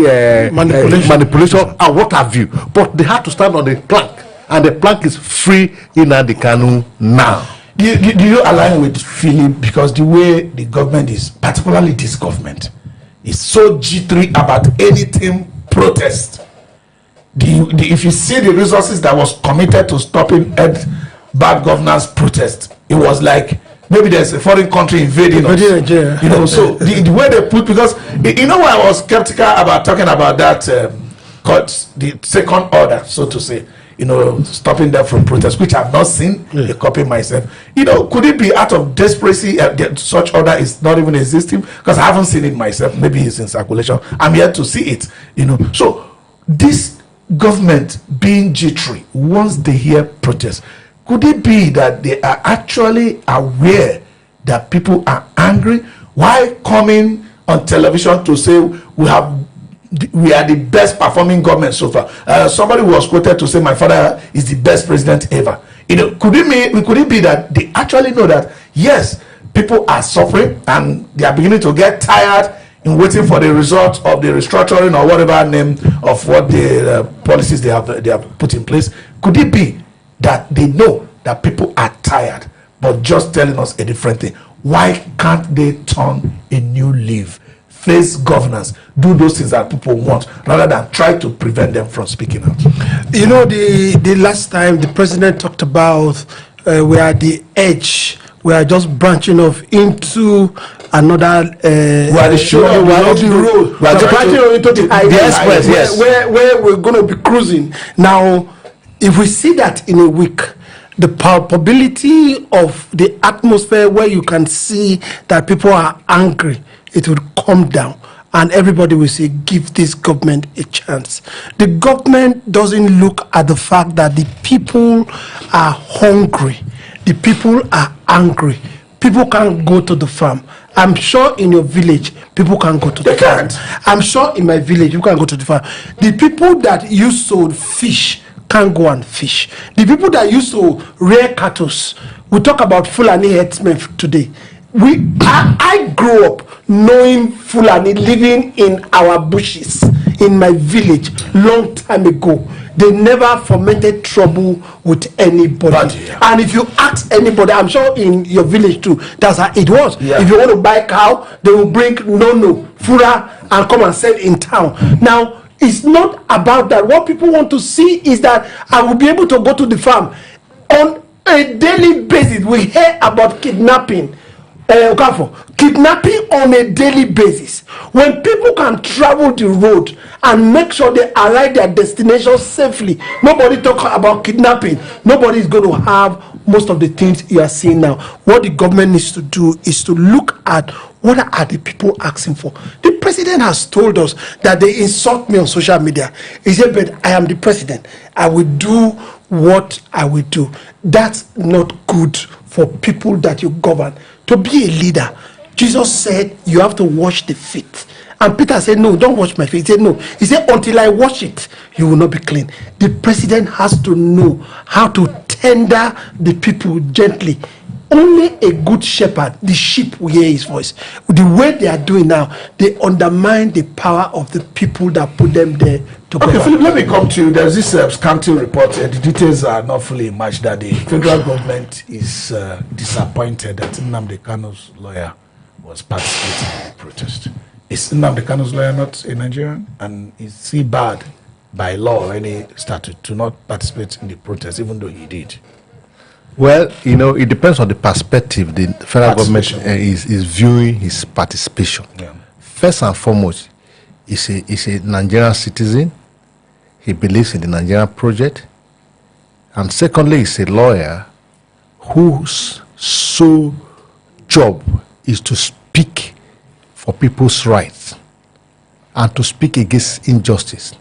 manipulation, and what have you. But they have to stand on the plank, and the plank is free Nnamdi Kanu now. Do you align with Philip, because the way the government is, particularly this government, is so jittery about anything protest? If you see the resources that was committed to stopping bad governance protest, it was like maybe there's a foreign country invading us. So the way they put, because why I was skeptical about talking about that the second order, so to say, stopping them from protest, which I've not seen a copy myself. Could it be out of desperation such order is not even existing? Because I haven't seen it myself. Maybe it's in circulation. I'm yet to see it. So this government being jittery once they hear protest, could it be that they are actually aware that people are angry? Why coming on television to say we are the best performing government so far? Somebody was quoted to say my father is the best president ever. Could it be that they actually know that yes, people are suffering and they are beginning to get tired in waiting for the results of the restructuring or whatever name of what the policies they have put in place? Could it be that they know that people are tired, but just telling us a different thing? Why can't they turn a new leaf, face governance, do those things that people want, rather than try to prevent them from speaking out? The last time the president talked about we are the edge, we are just branching off into another we are the show, we are the road, we are branching into the express, yes, where we're going to be cruising. Now, if we see that in a week, the probability of the atmosphere where you can see that people are angry, it will come down, and everybody will say, give this government a chance. The government doesn't look at the fact that the people are hungry. the people are angry. People can't go to the farm. I'm sure in your village, people can't go to the farm. I'm sure in my village, you can't go to the farm. The people that used to fish can't go and fish. The people that used to rear cattle, we talk about Fulani herdsmen today. I grew up knowing Fulani living in our bushes in my village long time ago. They never fomented trouble with anybody. And if you ask anybody, I'm sure in your village too, that's how it was. If you want to buy cow, they will bring nono, fura, and come and sell in town. Now, it's not about that. What people want to see is that I will be able to go to the farm on a daily basis. We hear about kidnapping. Kidnapping on a daily basis. When people can travel the road and make sure they arrive their destination safely, nobody talks about kidnapping. Nobody is going to have most of the things you are seeing now. What the government needs to do is to look at what are the people asking for. The president has told us that they insult me on social media. He said, but I am the president. I will do what I will do. That's not good for people that you govern. To be a leader, Jesus said you have to wash the feet. And Peter said, no, don't wash my feet. He said, no. He said, until I wash it, you will not be clean. The president has to know how to tender the people gently. Only a good shepherd, the sheep, will hear his voice. The way they are doing now, they undermine the power of the people that put them there to Okay, Philip, let me come to you. There's this scanty report. The details are not fully matched that the federal government is disappointed that Nnamdi Kanu's lawyer was participating in the protest. Is Nnamdi Kanu's lawyer not a Nigerian? And is he barred by law or any statute to not participate in the protest, even though he did? Well, you know, it depends on the perspective the federal government is viewing his participation. First and foremost, he's a Nigerian citizen. He believes in the Nigerian project. And secondly, he's a lawyer whose sole job is to speak for people's rights and to speak against injustice.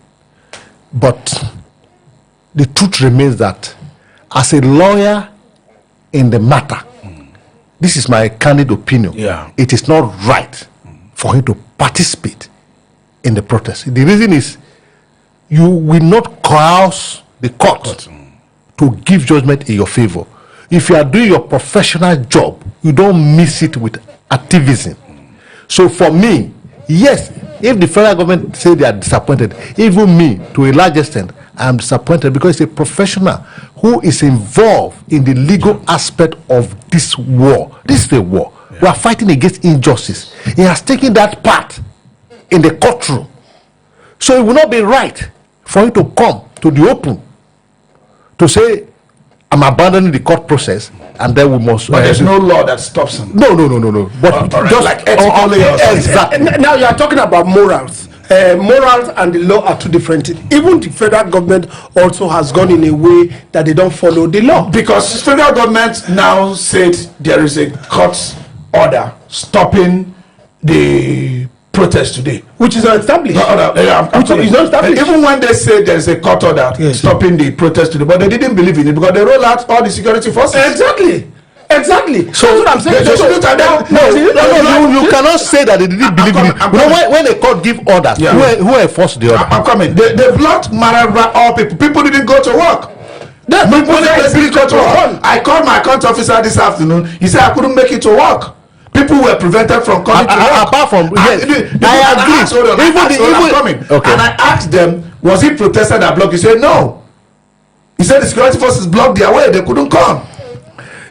But the truth remains that as a lawyer in the matter, this is my candid opinion, it is not right for him to participate in the protest. The reason is you will not cause the court to give judgment in your favor. If you are doing your professional job, you don't mix it with activism. So for me, yes, if the federal government say they are disappointed, even me, to a large extent, I am disappointed because it's a professional who is involved in the legal aspect of this war. This is a war. We are fighting against injustice. He has taken that part in the courtroom. So it will not be right for him to come to the open to say, I'm abandoning the court process, and then we must. But there's no law that stops him. No. But just like ethically, exactly. Now you are talking about morals. Morals and the law are two different things. Even the federal government also has gone in a way that they don't follow the law. Because the federal government now said there is a court order stopping the protest today, which is not established. Even when they say there's a court order stopping the protest today, but they didn't believe in it because they roll out all the security forces. Exactly. So that's what I'm saying. You cannot say that they didn't believe in it. You know, when a court give orders, who enforced the order? I'm coming. They blocked Marabra. All people didn't go to work. I called my account officer this afternoon. He said I couldn't make it to work. People were prevented from coming to work. Apart from I agree. And I asked them, was it protested that blocked? He said no. He said the security forces blocked their way. They couldn't come.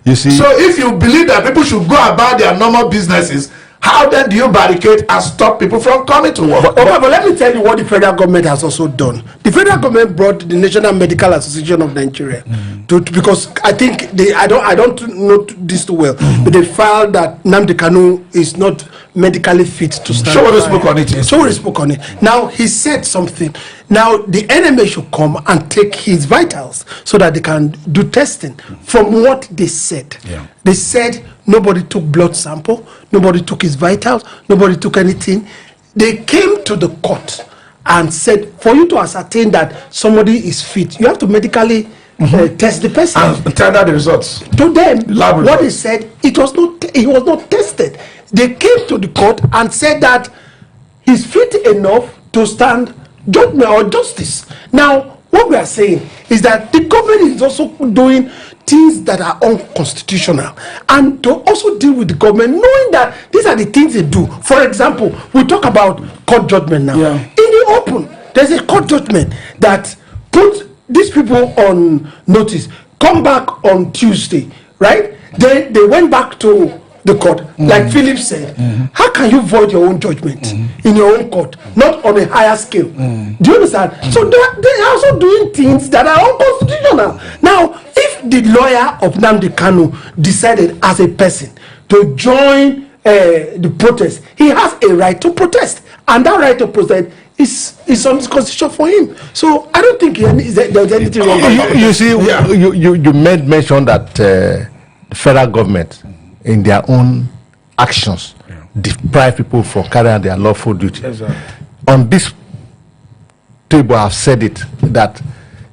You see. So if you believe that people should go about their normal businesses, how then do you barricade and stop people from coming to work? But let me tell you what the federal government has also done. The federal government brought the National Medical Association of Nigeria because I think I don't know this too well, but they filed that Nnamdi Kanu is not medically fit to stand. Sowore spoke on it. Sowore spoke on it. Now he said something. Now the NMA should come and take his vitals so that they can do testing. From what they said, they said nobody took blood sample, nobody took his vitals, nobody took anything. They came to the court and said, for you to ascertain that somebody is fit, you have to medically test the person and tender the results to them. Lab What he results. said, it was not tested. They came to the court and said that he's fit enough to stand judgment or justice. Now, what we are saying is that the government is also doing things that are unconstitutional, and to also deal with the government knowing that these are the things they do. For example, we talk about court judgment now. Yeah. In the open, there's a court judgment that put these people on notice. Come back on Tuesday, right? They went back to the court, like Philip said. How can you void your own judgment in your own court, not on a higher scale? Do you understand? So they are also doing things that are unconstitutional. Now, if the lawyer of Nnamdi Kanu decided as a person to join the protest, he has a right to protest, and that right to protest is on the constitution for him. So I don't think there's anything wrong with that. You see, you made mention that the federal government, in their own actions, deprive people from carrying out their lawful duty. Exactly. On this table, I've said it, that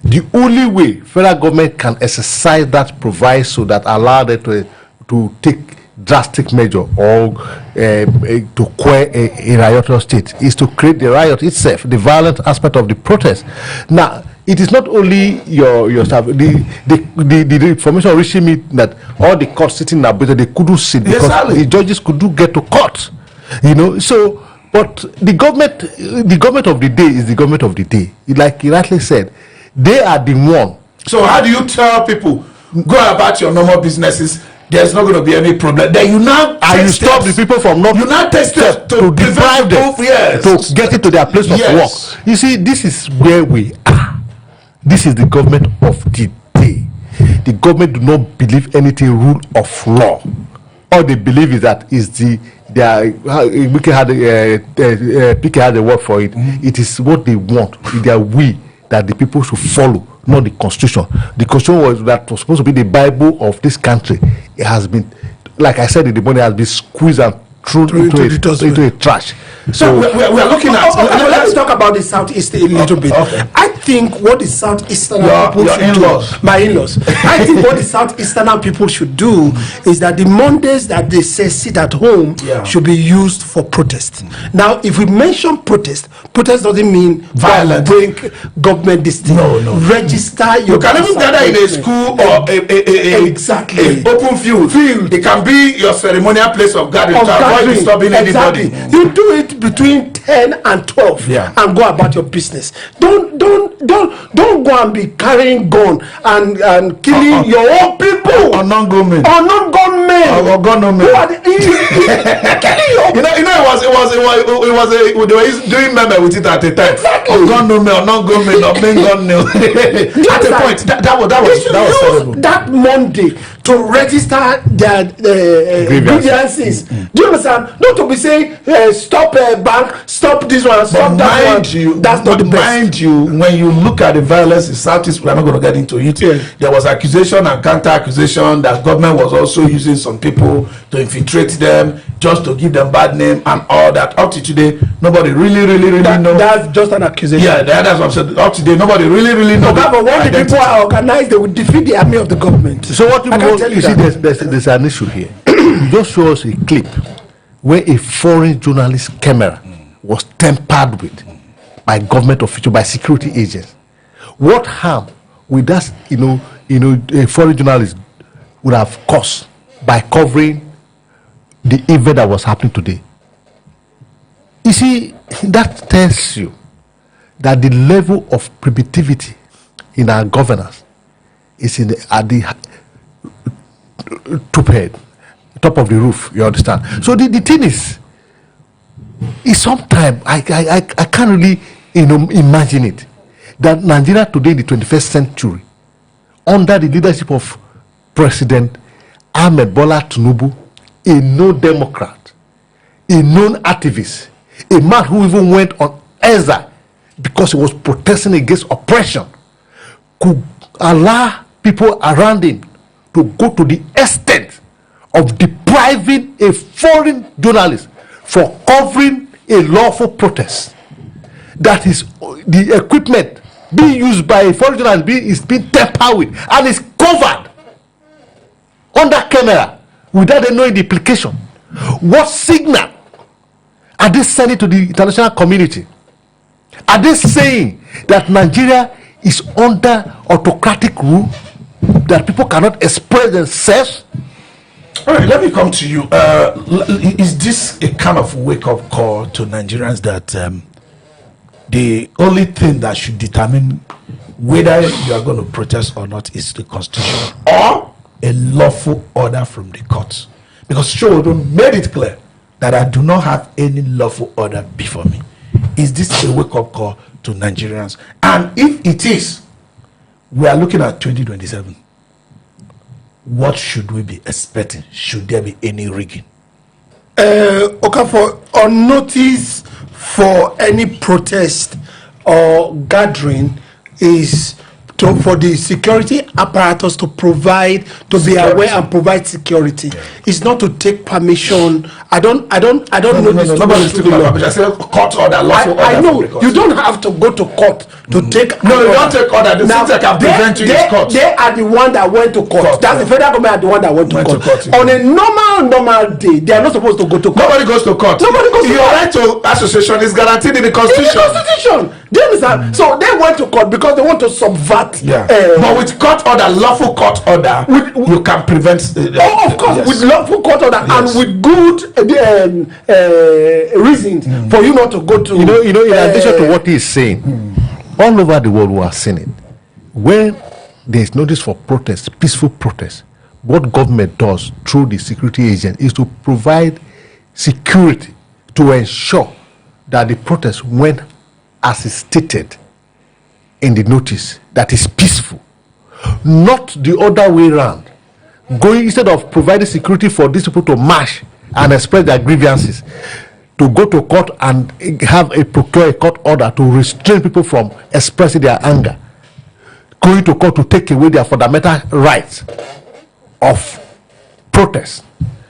the only way federal government can exercise that proviso that allow them to take drastic measure or to quell a riotous state is to create the riot itself, the violent aspect of the protest. Now, it is not only your staff. The information reaching me that all the courts sitting in Abuja, they couldn't sit because the judges couldn't get to court. You know, so but the government of the day is the government of the day. Like you rightly said, they are the one. So how do you tell people, go about your normal businesses, there's not going to be any problem? Then you now and you stop the people from not, you now take steps to deprive them, yes, to get into their place of yes, work. You see, this is where we are. This is the government of the day. The government do not believe anything rule of law. All they believe is that is PK had a word for it. It is what they want. Their will that the people should follow, not the constitution. The constitution was supposed to be the Bible of this country. It has been, like I said in the morning, has been squeezed and thrown into a trash. So we are looking at. Let's talk about the Southeast a little bit. Okay. I think what the Southeastern people your should in-laws. do, my in-laws. I think what the Southeastern people should do is that the Mondays that they say sit at home should be used for protest. Now, if we mention protest doesn't mean violent. Bring government this thing. No. Register your. You can even gather in a school or exactly a open field. It can be your ceremonial place of gathering to avoid disturbing anybody. You do it between 10 and 12 and go about your business. Don't go and be carrying gun and killing your own people or non-government or non-government or government. It was doing meme with it at the time. Exactly. Or government or non-government or main government. At the point that was terrible. That Monday to register their grievances. Do you understand? Not to be saying stop bank, stop this one, stop that one. That's not the best. Mind you, when you look at the violence in Southeast, we're not going to get into it. There was accusation and counter-accusation that government was also using some people to infiltrate them, just to give them bad name and all that. Up to today, nobody really knows. That's just an accusation. Yeah, that's what I'm saying. Up to today, nobody really knows. But when the people are organized, they will defeat the army of the government. So what you see, there's an issue here. You just show us a clip where a foreign journalist camera was tampered with by government officials, by security agents. What harm would that a foreign journalist would have caused by covering the event that was happening today? You see, that tells you that the level of primitivity in our governance is at the top of the roof. You understand? So the thing is sometimes I can't really imagine it, that Nigeria today in the 21st century, under the leadership of President Ahmed Bola Tinubu, a known Democrat, a known activist, a man who even went on Ezra because he was protesting against oppression, could allow people around him to go to the extent of depriving a foreign journalist for covering a lawful protest. That is the equipment being used by a foreign journalist is being tampered with and is covered under camera without them knowing the implication. What signal are they sending to the international community? Are they saying that Nigeria is under autocratic rule, that people cannot express themselves? All right, let me come to you. Is this a kind of wake-up call to Nigerians that the only thing that should determine whether you are going to protest or not is the constitution or a lawful order from the courts? Because Showodun made it clear that I do not have any lawful order before me. Is this a wake-up call to Nigerians? And if it is, we are looking at 2027. What should we be expecting? Should there be any rigging? For on notice for any protest or gathering is for the security apparatus to provide, to security. Be aware and provide security. Yeah. It's not to take permission. I don't know this. Nobody's taking permission. I said court order, lawful order. I know you don't have to go to court to take. No, you don't take order. The center can prevent you in court. They are the one that went to court. That's the federal government are the one that went to court. On a normal day, they are not supposed to go to court. Nobody goes to court. Nobody goes to court. Your right to association is guaranteed in the constitution. In the constitution. Do you understand? So they went to court because they want to subvert. Yeah. But with court order, lawful court order, you can prevent. Of course, yes. With lawful court order, yes. And with good reasons for you not to go to. In addition to what he is saying, all over the world we are seeing it. When there is notice for protest, peaceful protest, what government does through the security agent is to provide security to ensure that the protest went as is stated in the notice, that is peaceful, not the other way around. Going, instead of providing security for these people to march and express their grievances, to go to court and procure a court order to restrain people from expressing their anger, going to court to take away their fundamental rights of protest.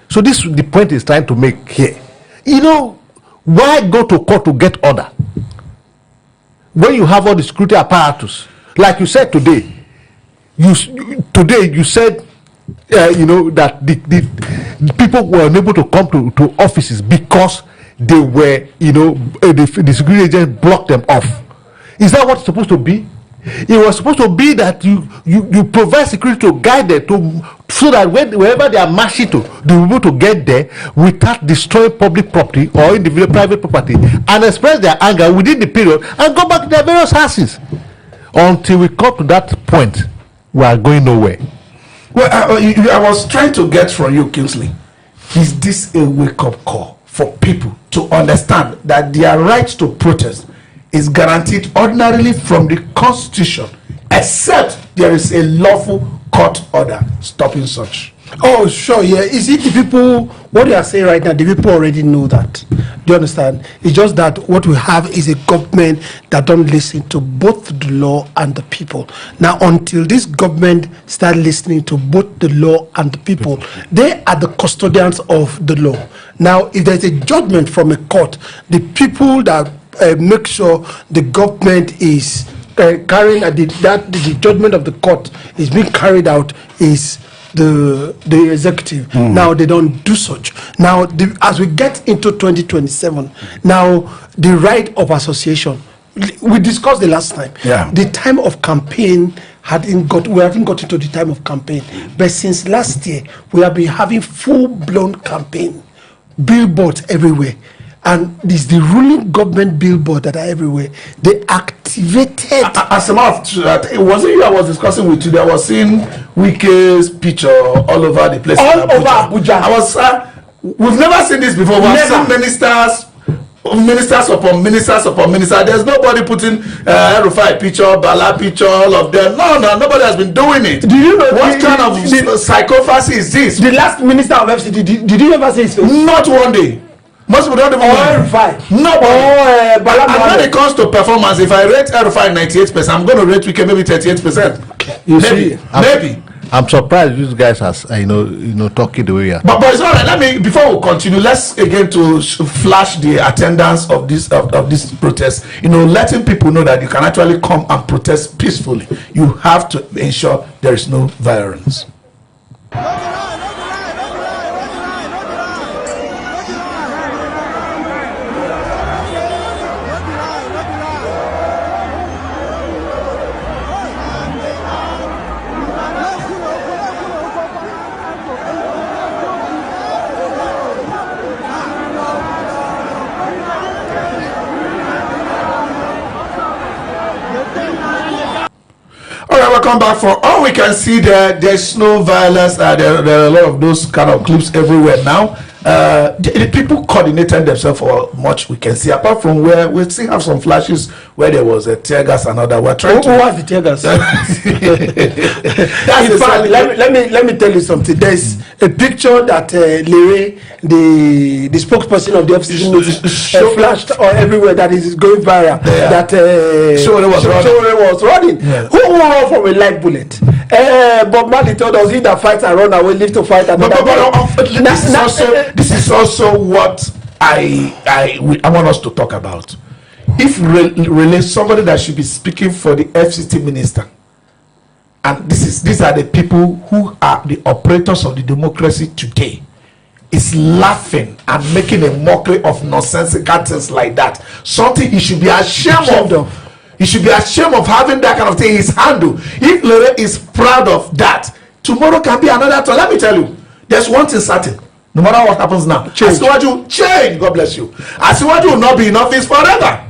So this is the point he's trying to make here. Why go to court to get order when you have all the security apparatus? Like you said today, you said that the people were unable to come to offices because they were the security agent blocked them off. Is that what it's supposed to be? It was supposed to be that you provide security to guide them so that wherever they are marching to, they will be able to get there without destroying public property or individual private property and express their anger within the period and go back to their various houses. Until we come to that point, we are going nowhere. Well, I was trying to get from you, Kingsley. Is this a wake-up call for people to understand that their right to protest is guaranteed ordinarily from the Constitution, except there is a lawful court order stopping such? Oh, sure, yeah. Is it the people, what you are saying right now, the people already know that. Do you understand? It's just that what we have is a government that don't listen to both the law and the people. Now, until this government start listening to both the law and the people, they are the custodians of the law. Now, if there's a judgment from a court, the people that make sure the government is carrying the judgment of the court is being carried out is the executive. Now they don't do such. Now as we get into 2027, now the right of association, we discussed the last time. The time of campaign we haven't got into the time of campaign, but since last year we have been having full-blown campaign, billboards everywhere. And it's the ruling government billboard that are everywhere. They activated. As a matter of fact, was it you I was discussing with you? I was seeing Wike's picture all over the place. All over Abuja. I was. We've never seen this before. We've seen ministers upon ministers. There's nobody putting Erupt picture, Bala picture, all of them. No, nobody has been doing it. Do you know what kind of psychopathy is this? The last minister of FCT, did you ever see his face? Not one day. Most people don't even know. No. And when it comes to performance, if I rate Erupt 98%, I'm going to rate Wike maybe 38%. You see, maybe. I'm surprised you guys has talking the way you are. But it's all right. Let me, before we continue, let's again to flash the attendance of this protest. Letting people know that you can actually come and protest peacefully. You have to ensure there is no violence. Welcome back. For all we can see there's no violence. There are a lot of those kind of clips everywhere now. The people coordinated themselves for much we can see, apart from where we still have some flashes where there was a tear gas and other. We're trying who was the tear gas? In fact, let me tell you something. There's a picture that Lere, the spokesperson of the FCC, flashed everywhere that is going viral. That Sowore was running. Yeah. Who ran from a light bullet? Bob Marley told us, he that fights and run away live to fight another. This is also what I want us to talk about. If really somebody that should be speaking for the FCT minister, and these are the people who are the operators of the democracy today, is laughing and making a mockery of nonsensical things like that, something he should be ashamed of. He should be ashamed of having that kind of thing in his handle. If Lere is proud of that, tomorrow can be another time. Let me tell you, there's one thing certain. No matter what happens now, Asiwaju change. God bless you. Asiwaju will not be in office forever.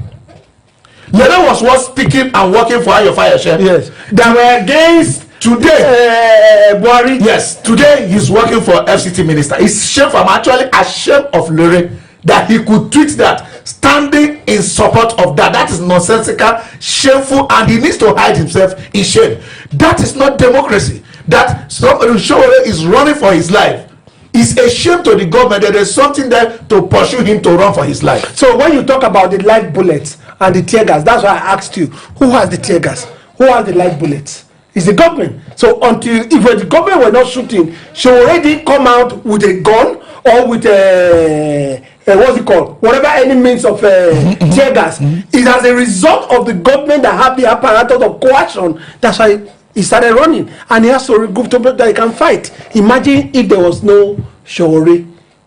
Lere was speaking and working for your fire share. Yes. They were against today. Buhari. Yes. Today he's working for FCT minister. It's shameful. I'm actually ashamed of Lere that he could tweet that, standing in support of that. That is nonsensical, shameful, and he needs to hide himself in shame. That is not democracy. That somebody Sowore is running for his life. It's a shame to the government that there's something there to pursue him to run for his life. So when you talk about the live bullets and the tear gas, that's why I asked you, who has the tear gas? Who has the live bullets? It's the government. So if the government were not shooting, she already come out with a gun or with a what's it called? Whatever any means of tear gas. It's as a result of the government that have the apparatus of coercion. That's why he started running, and he has to regroup to that he can fight. Imagine if there was no Sowore,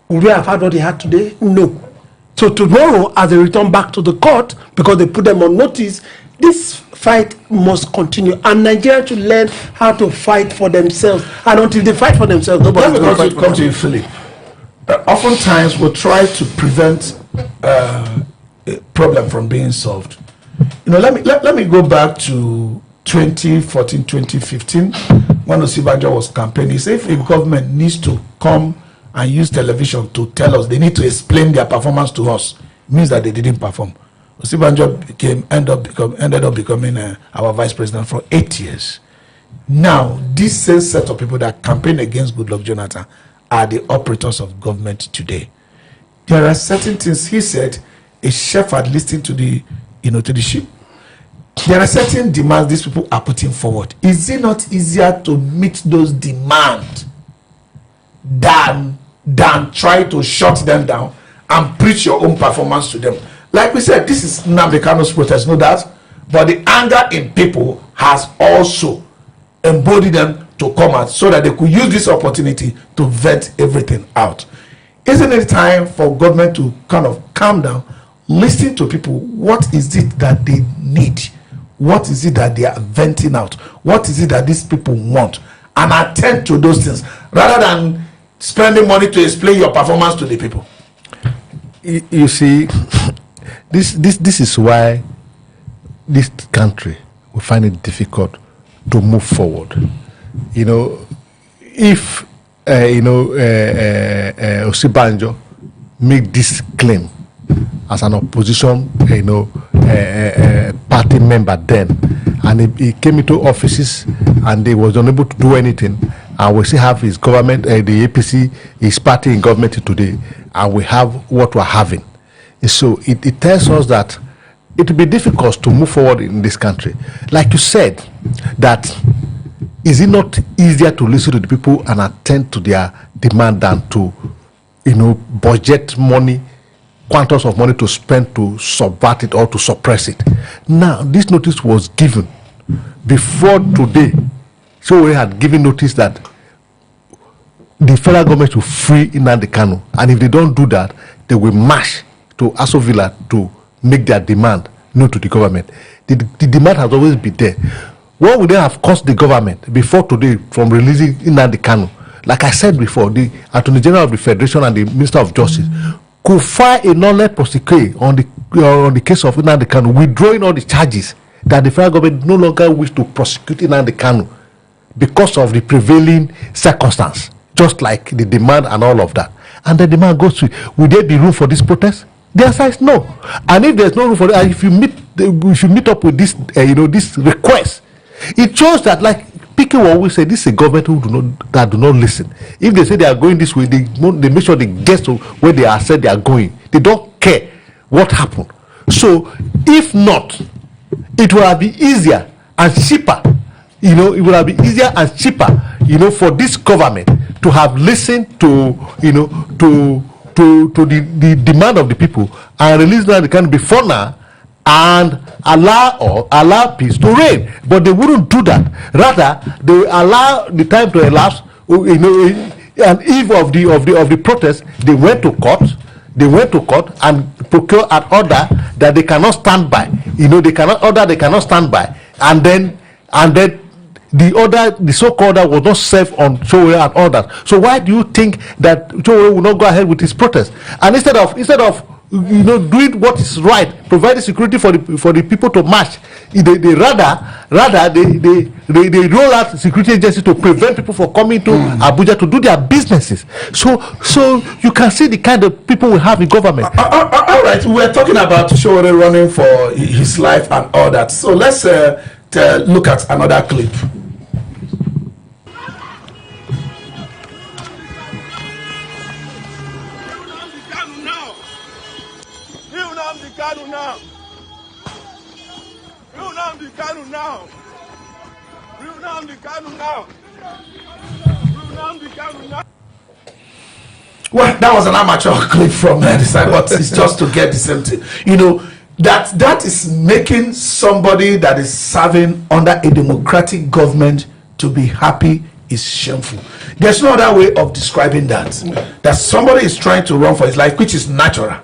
would we have had what he had today? No. So tomorrow, as they return back to the court, because they put them on notice, this fight must continue, and Nigeria should learn how to fight for themselves. And until they fight for themselves, nobody will fight for them. Come to you, Philip. Oftentimes, we try to prevent a problem from being solved. Let me go back to 2014, 2015, when Osinbajo was campaigning. He said if a government needs to come and use television to tell us, they need to explain their performance to us, it means that they didn't perform. Osinbajo ended up becoming our vice president for 8 years. Now, this same set of people that campaign against Goodluck Jonathan are the operators of government today. There are certain things he said a shepherd listened to the sheep. There are certain demands these people are putting forward. Is it not easier to meet those demands than try to shut them down and preach your own performance to them? Like we said, this is Nnamdi Kanu's protest, no doubt, but the anger in people has also embodied them to come out so that they could use this opportunity to vent everything out. Isn't it time for government to kind of calm down, listen to people? What is it that they need? What is it that they are venting out? What is it that these people want? And attend to those things rather than spending money to explain your performance to the people. You see, this is why this country will find it difficult to move forward. If Osinbajo make this claim as an opposition, party member then, and he came into offices and he was unable to do anything, and we still have his government, the APC, his party in government today, and we have what we're having. So it tells us that it will be difficult to move forward in this country. Like you said, that is it not easier to listen to the people and attend to their demand than to, budget money, quantities of money to spend to subvert it or to suppress it? Now, this notice was given before today. So we had given notice that the federal government will free Nnamdi Kanu, and if they don't do that, they will march to Aso Villa to make their demand known to the government. The demand has always been there. What would they have cost the government before today from releasing Nnamdi Kanu? Like I said before, the Attorney General of the Federation and the Minister of Justice could file a nolle prosequi on the case of Nnamdi Kanu, withdrawing all the charges that the federal government no longer wish to prosecute Nnamdi Kanu because of the prevailing circumstance, just like the demand and all of that. And the demand goes to, will there be room for this protest? The answer is no. And if there's no room for it, and if we should meet up with this, this request, it shows that, like people always say, this is a government that do not listen. If they say they are going this way, they make sure they get to where they are said they are going. They don't care what happened. So, if not, it will have been easier and cheaper. It will have been easier and cheaper, for this government to have listened to, to the demand of the people and release Nnamdi Kanu before now and allow peace to reign. But they wouldn't do that. Rather, they allow the time to elapse. And eve of the protest, they went to court. They went to court and procure an order that they cannot stand by. They cannot stand by. And then the so-called order was not served on Sowore and others. So why do you think that Sowore will not go ahead with his protest? And instead of doing what is right, providing security for the people to march, they roll out security agencies to prevent people from coming to Abuja to do their businesses. So you can see the kind of people we have in government. All right, we're talking about Sowore running for his life and all that. So let's look at another clip. Well, that was an amateur clip from the side, but it's just to get the same thing. That is making somebody that is serving under a democratic government to be happy is shameful. There's no other way of describing that. That somebody is trying to run for his life, which is natural.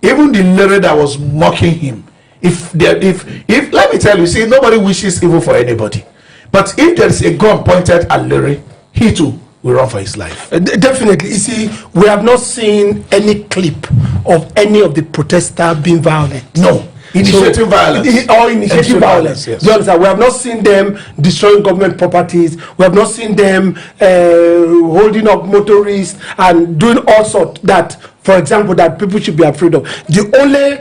Even the lady that was mocking him, if let me tell you, see, nobody wishes evil for anybody. But if there is a gun pointed at Larry, he too will run for his life. Definitely. You see, we have not seen any clip of any of the protesters being violent. No. Initiating violence. Or initiating violence. Yes. Do you understand? We have not seen them destroying government properties. We have not seen them holding up motorists and doing all sorts that, for example, that people should be afraid of. The only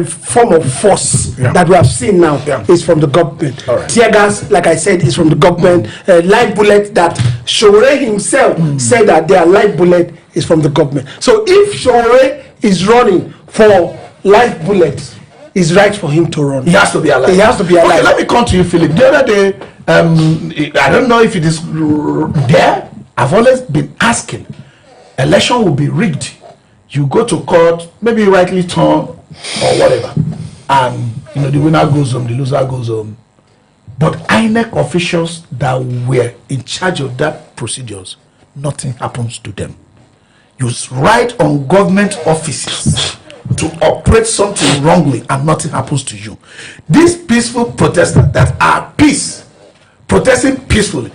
form of force that we have seen now is from the government. Right. Tear gas, like I said, is from the government. Live bullet that Sowore himself said that their live bullet is from the government. So if Sowore is running for live bullets, it's right for him to run. He has to be alive. He has to be alive. Okay, let me come to you, Philip. The other day, I don't know if it is there. I've always been asking, election will be rigged. You go to court, maybe rightly torn or whatever, and the winner goes home, the loser goes home. But INEC officials that were in charge of that procedures, nothing happens to them. You write on government offices to operate something wrongly and nothing happens to you. These peaceful protesters that are protesting peacefully,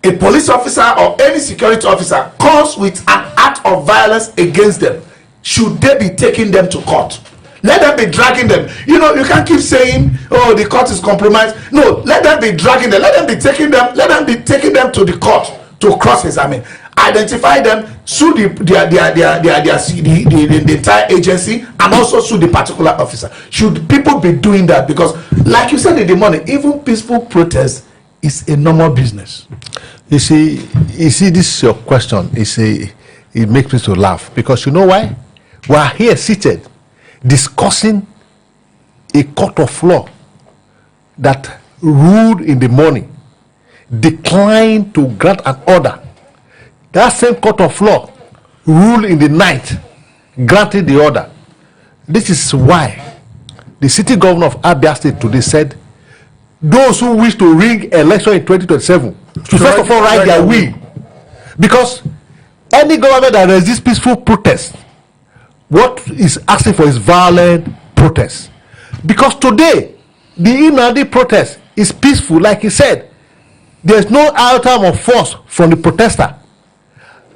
a police officer or any security officer comes with an act of violence against them, should they be taking them to court? Let them be dragging them. You can't keep saying, oh, the court is compromised. No, let them be dragging them. Let them be taking them to the court to cross-examine. Identify them, sue the entire agency, and also sue the particular officer. Should people be doing that? Because, like you said in the morning, even peaceful protest is a normal business. You see, this is your question. It makes me to laugh, because you know why? We are here seated discussing a court of law that ruled in the morning declined to grant an order. That same court of law ruled in the night, granted the order. This is why the city governor of Abia State today said those who wish to rig election in 2027 should first of all write their will. Because any government that resists peaceful protest, what is asking for is violent protest. Because today, the Nnamdi protest is peaceful, like he said. There's no outcome of force from the protester.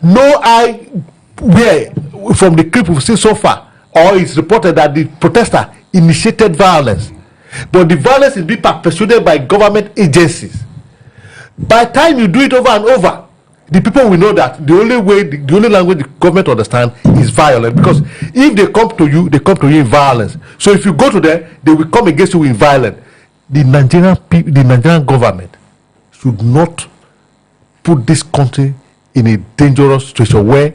No eye where from the clip we've seen so far, or it's reported that the protester initiated violence. But the violence is being perpetuated by government agencies. By the time you do it over and over, the people will know that the only way, the only language the government understands is violence. Because if they come to you in violence. So if you go to them, they will come against you in violence. The Nigerian government should not put this country in a dangerous situation where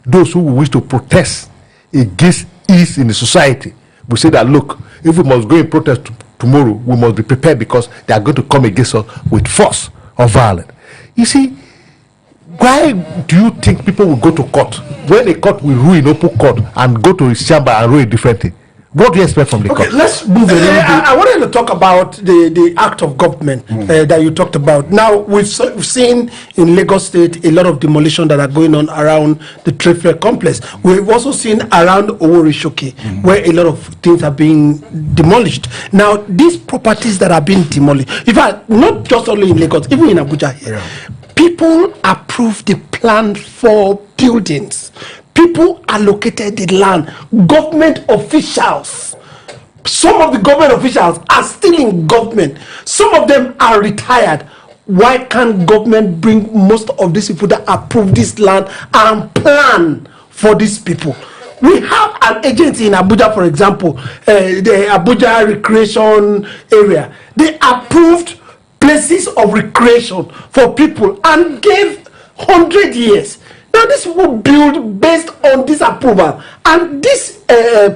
those who wish to protest against ease in the society will say that, look, if we must go in protest tomorrow, we must be prepared because they are going to come against us with force or violence. You see, why do you think people will go to court when a court will rule in open court and go to his chamber and rule a different thing? What do you expect from the court? Let's move a little bit. I wanted to talk about the act of government that you talked about. Now, we've seen in Lagos State a lot of demolition that are going on around the trade fair complex. We've also seen around Oworishoke where a lot of things are being demolished. Now, these properties that are being demolished, in fact, not just only in Lagos, even in Abuja here, people approve the plan for buildings. People allocated the land. Government officials, some of the government officials are still in government. Some of them are retired. Why can't government bring most of these people that approve this land and plan for these people? We have an agency in Abuja, for example, the Abuja recreation area. They approved places of recreation for people and gave 100 years. Now these people build based on this approval, and these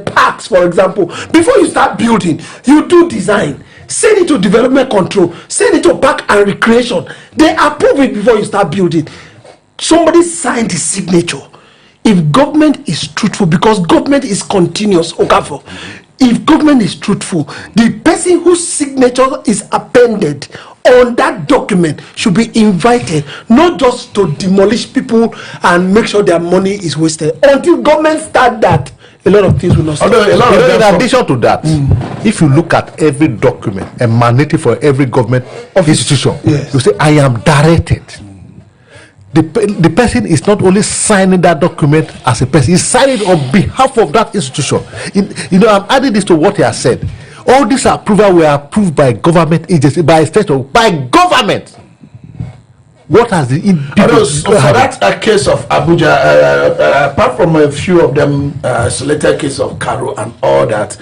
parks, for example, before you start building, you do design, send it to development control, send it to park and recreation. They approve it before you start building. Somebody signed the signature. If government is truthful, because government is continuous, Okafor, if government is truthful, the person whose signature is appended on that document should be invited, not just to demolish people and make sure their money is wasted. Until government start that, a lot of things will not start. In addition to that, if you look at every document emanating for every government institution, you say, I am directed. The person is not only signing that document as a person, he's signing on behalf of that institution. I'm adding this to what he has said. All these approval were approved by government agency, by state, by government. What has the for that case of Abuja, apart from a few of them, selected case of Karo and all that,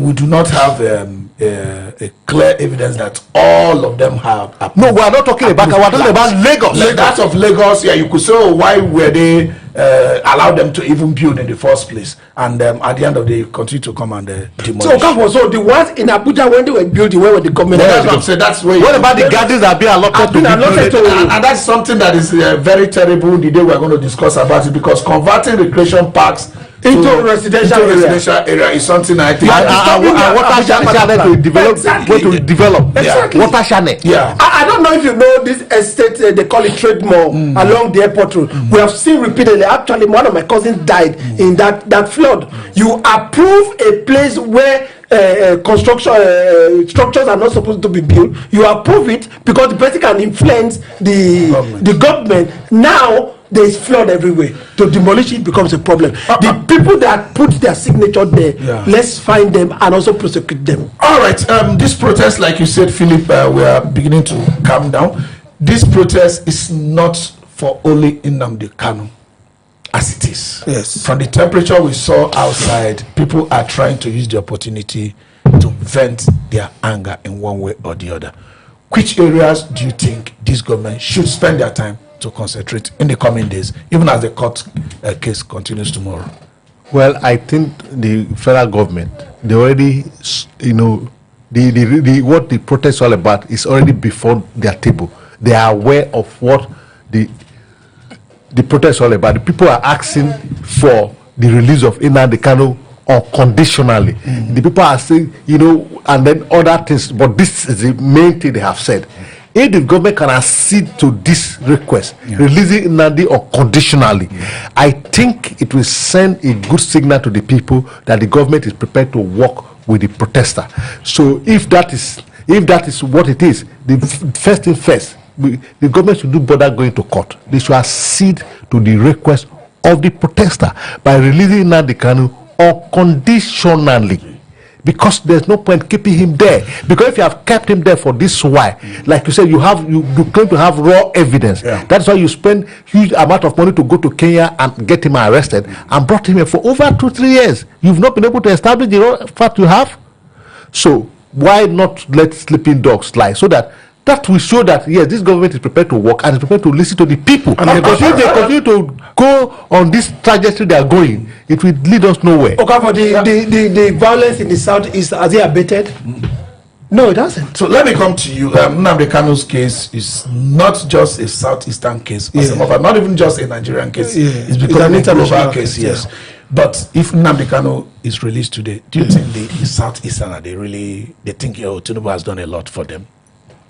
we do not have a clear evidence that all of them have approved. No, we are not talking about. We are talking about Lagos. That of Lagos, yeah, you could say, oh, why were they allowed them to even build in the first place? And at the end of the day, continue to come and demolish. So the ones in Abuja, when they were building, where were the government? That's what I'm saying. That's where. What about the gardens that are being allotted to and that's something that is very terrible. The day we're going to discuss about it, because converting recreation parks into residential area is something I think. Water channel to develop. Exactly. Water channel. Yeah. I don't know if you know this estate. They call it Trade Mall along the airport road. We have seen repeatedly. Actually, one of my cousins died in that flood. You approve a place where construction structures are not supposed to be built. You approve it because the person can influence the government. Now there is flood everywhere. To demolish it becomes a problem. The people that put their signature there, let's find them and also prosecute them. All right. This protest, like you said, Philip, we are beginning to calm down. This protest is not for only Nnamdi Kanu, as it is. Yes. From the temperature we saw outside, people are trying to use the opportunity to vent their anger in one way or the other. Which areas do you think this government should spend their time to concentrate in the coming days, even as the court case continues tomorrow? Well, I think the federal government, they already, what the protest is all about is already before their table. they are aware of what the protest is all about. The people are asking for the release of Nnamdi Kanu unconditionally. The people are saying, and then other things, but this is the main thing they have said. If the government can accede to this request, releasing Nnamdi unconditionally, I think it will send a good signal to the people that the government is prepared to work with the protester. So if that is what it is, the first thing first, the government should do bother going to court. They should accede to the request of the protester by releasing Nnamdi Kanu unconditionally. Because there's no point keeping him there. Because if you have kept him there for this while, like you said, you claim to have raw evidence. That's why you spend huge amount of money to go to Kenya and get him arrested and brought him here for over 2-3 years. You've not been able to establish the raw fact you have. So why not let sleeping dogs lie? So that will show that yes, this government is prepared to work and is prepared to listen to the people. And because if they continue to go on this trajectory they are going, it will lead us nowhere. Okay, for the violence in the southeast, has it abated? No, it hasn't. So let me come to you. Nnamdi Kanu's case is not just a southeastern case, not even just a Nigerian case. It's becoming a global case. Yes. But if Nnamdi Kanu is released today, do you think the southeastern they think Tinubu has done a lot for them?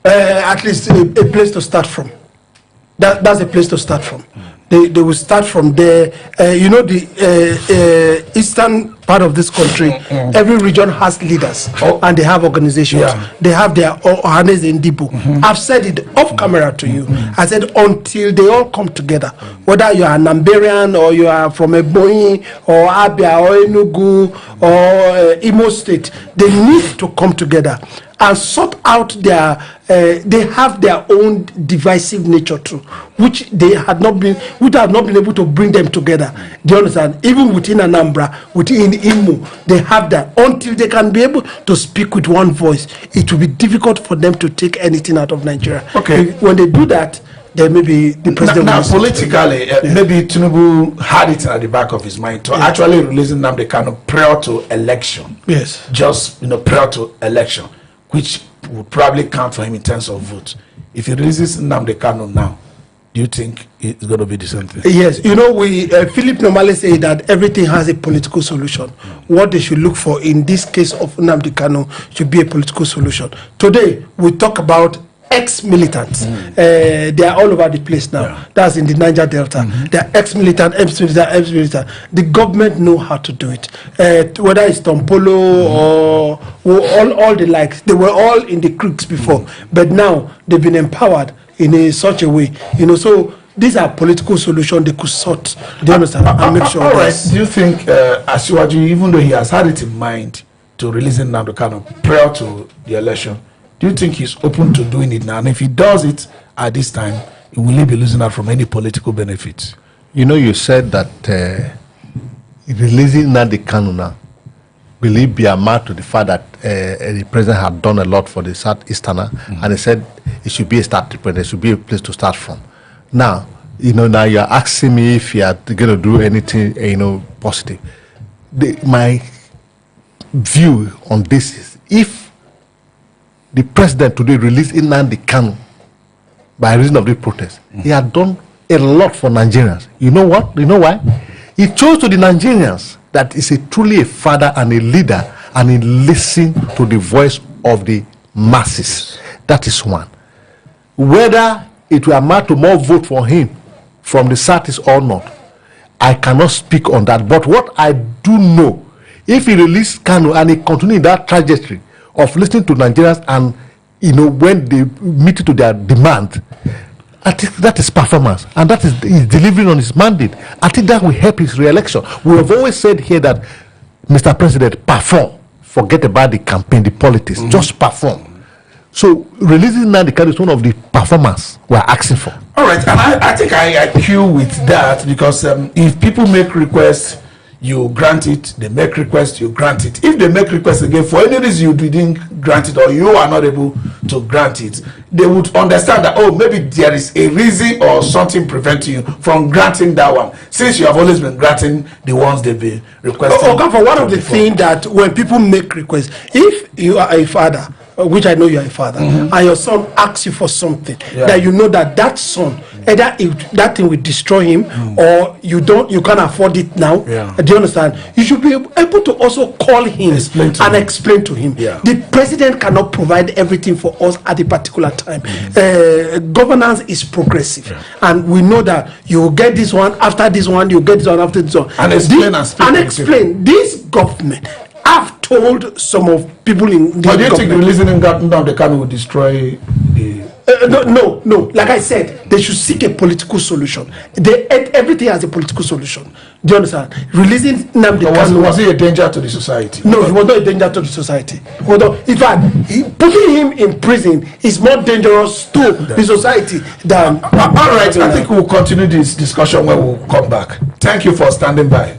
At least a place to start from. That's a place to start from. They will start from there. The eastern part of this country, every region has leaders and they have organizations. They have their harness in Dibu. I've said it off camera to you. I said until they all come together, whether you are an Nambarian or you are from Ebonyi or Abia or Enugu or Imo State, they need to come together and sort out they have their own divisive nature too, which have not been able to bring them together. Do you understand? Even within Anambra, within Imo, they have that. Until they can be able to speak with one voice, it will be difficult for them to take anything out of Nigeria. Okay. When they do that, then maybe the president now politically, maybe Tinubu had it at the back of his mind to actually releasing Nnamdi Kanu prior to election. Yes. Just prior to election, which would probably count for him in terms of votes. If he releases Nnamdi Kanu now, do you think it's going to be the same thing? Yes. Philip normally say that everything has a political solution. What they should look for in this case of Nnamdi Kanu should be a political solution. Today, we talk about ex-militants. They are all over the place now. That's in the Niger Delta. They are ex-militant. The government know how to do it. Whether it's Tompolo or all the likes, they were all in the creeks before, but now they've been empowered in such a way. So these are political solutions they could sort. Do you understand? And make sure. All right. Do you think Asiwaju, even though he has had it in mind to releasing Nnamdi Kanu prior to the election, do you think he's open to doing it now? And if he does it at this time, will he be losing out from any political benefits? You said that releasing Nnamdi Kanu now, will he be amount to the fact that the president had done a lot for the Southeasterner, and he said it should be a start point, there should be a place to start from. Now, now you're asking me if you are going to do anything, positive. My view on this is, if the president today released Nnamdi Kanu by reason of the protest, he had done a lot for Nigerians. You know what? You know why? He chose to the Nigerians that is truly a father and a leader, and he listened to the voice of the masses. That is one. Whether it will amount to more vote for him from the Southeast or not, I cannot speak on that. But what I do know, if he released Kanu and he continued that trajectory of listening to Nigerians, and when they meet to their demand, I think that is performance, and that is he's delivering on his mandate. I think that will help his re-election. We have always said here that, Mr. President, perform. Forget about the campaign, the politics, just perform. So releasing Nnamdi Kanu is one of the performance we're asking for. All right, and I think I queue with that, because if people make requests, you grant it. They make requests, you grant it. If they make requests again for any reason you didn't grant it, or you are not able to grant it, they would understand that, oh, maybe there is a reason or something preventing you from granting that one, since you have always been granting the ones they've been requesting. For one of the things that when people make requests, if you are a father which I know you are a father, and your son asks you for something, that you know that son, either that thing will destroy him, or you can't afford it now. Do you understand? You should be able to also call him and explain to him. The president cannot provide everything for us at a particular time. Governance is progressive, and we know that you will get this one after this one, you get this one after this one, and explain. This government, I've told some of people in the but do you think releasing Nnamdi Kanu will destroy the... no. Like I said, they should seek a political solution. Everything has a political solution. Do you understand? Releasing Nnamdi Kanu... Was he a danger to the society? No, he was not a danger to the society. In fact, putting him in prison is more dangerous to the society than... All right, I think we'll continue this discussion when we'll come back. Thank you for standing by.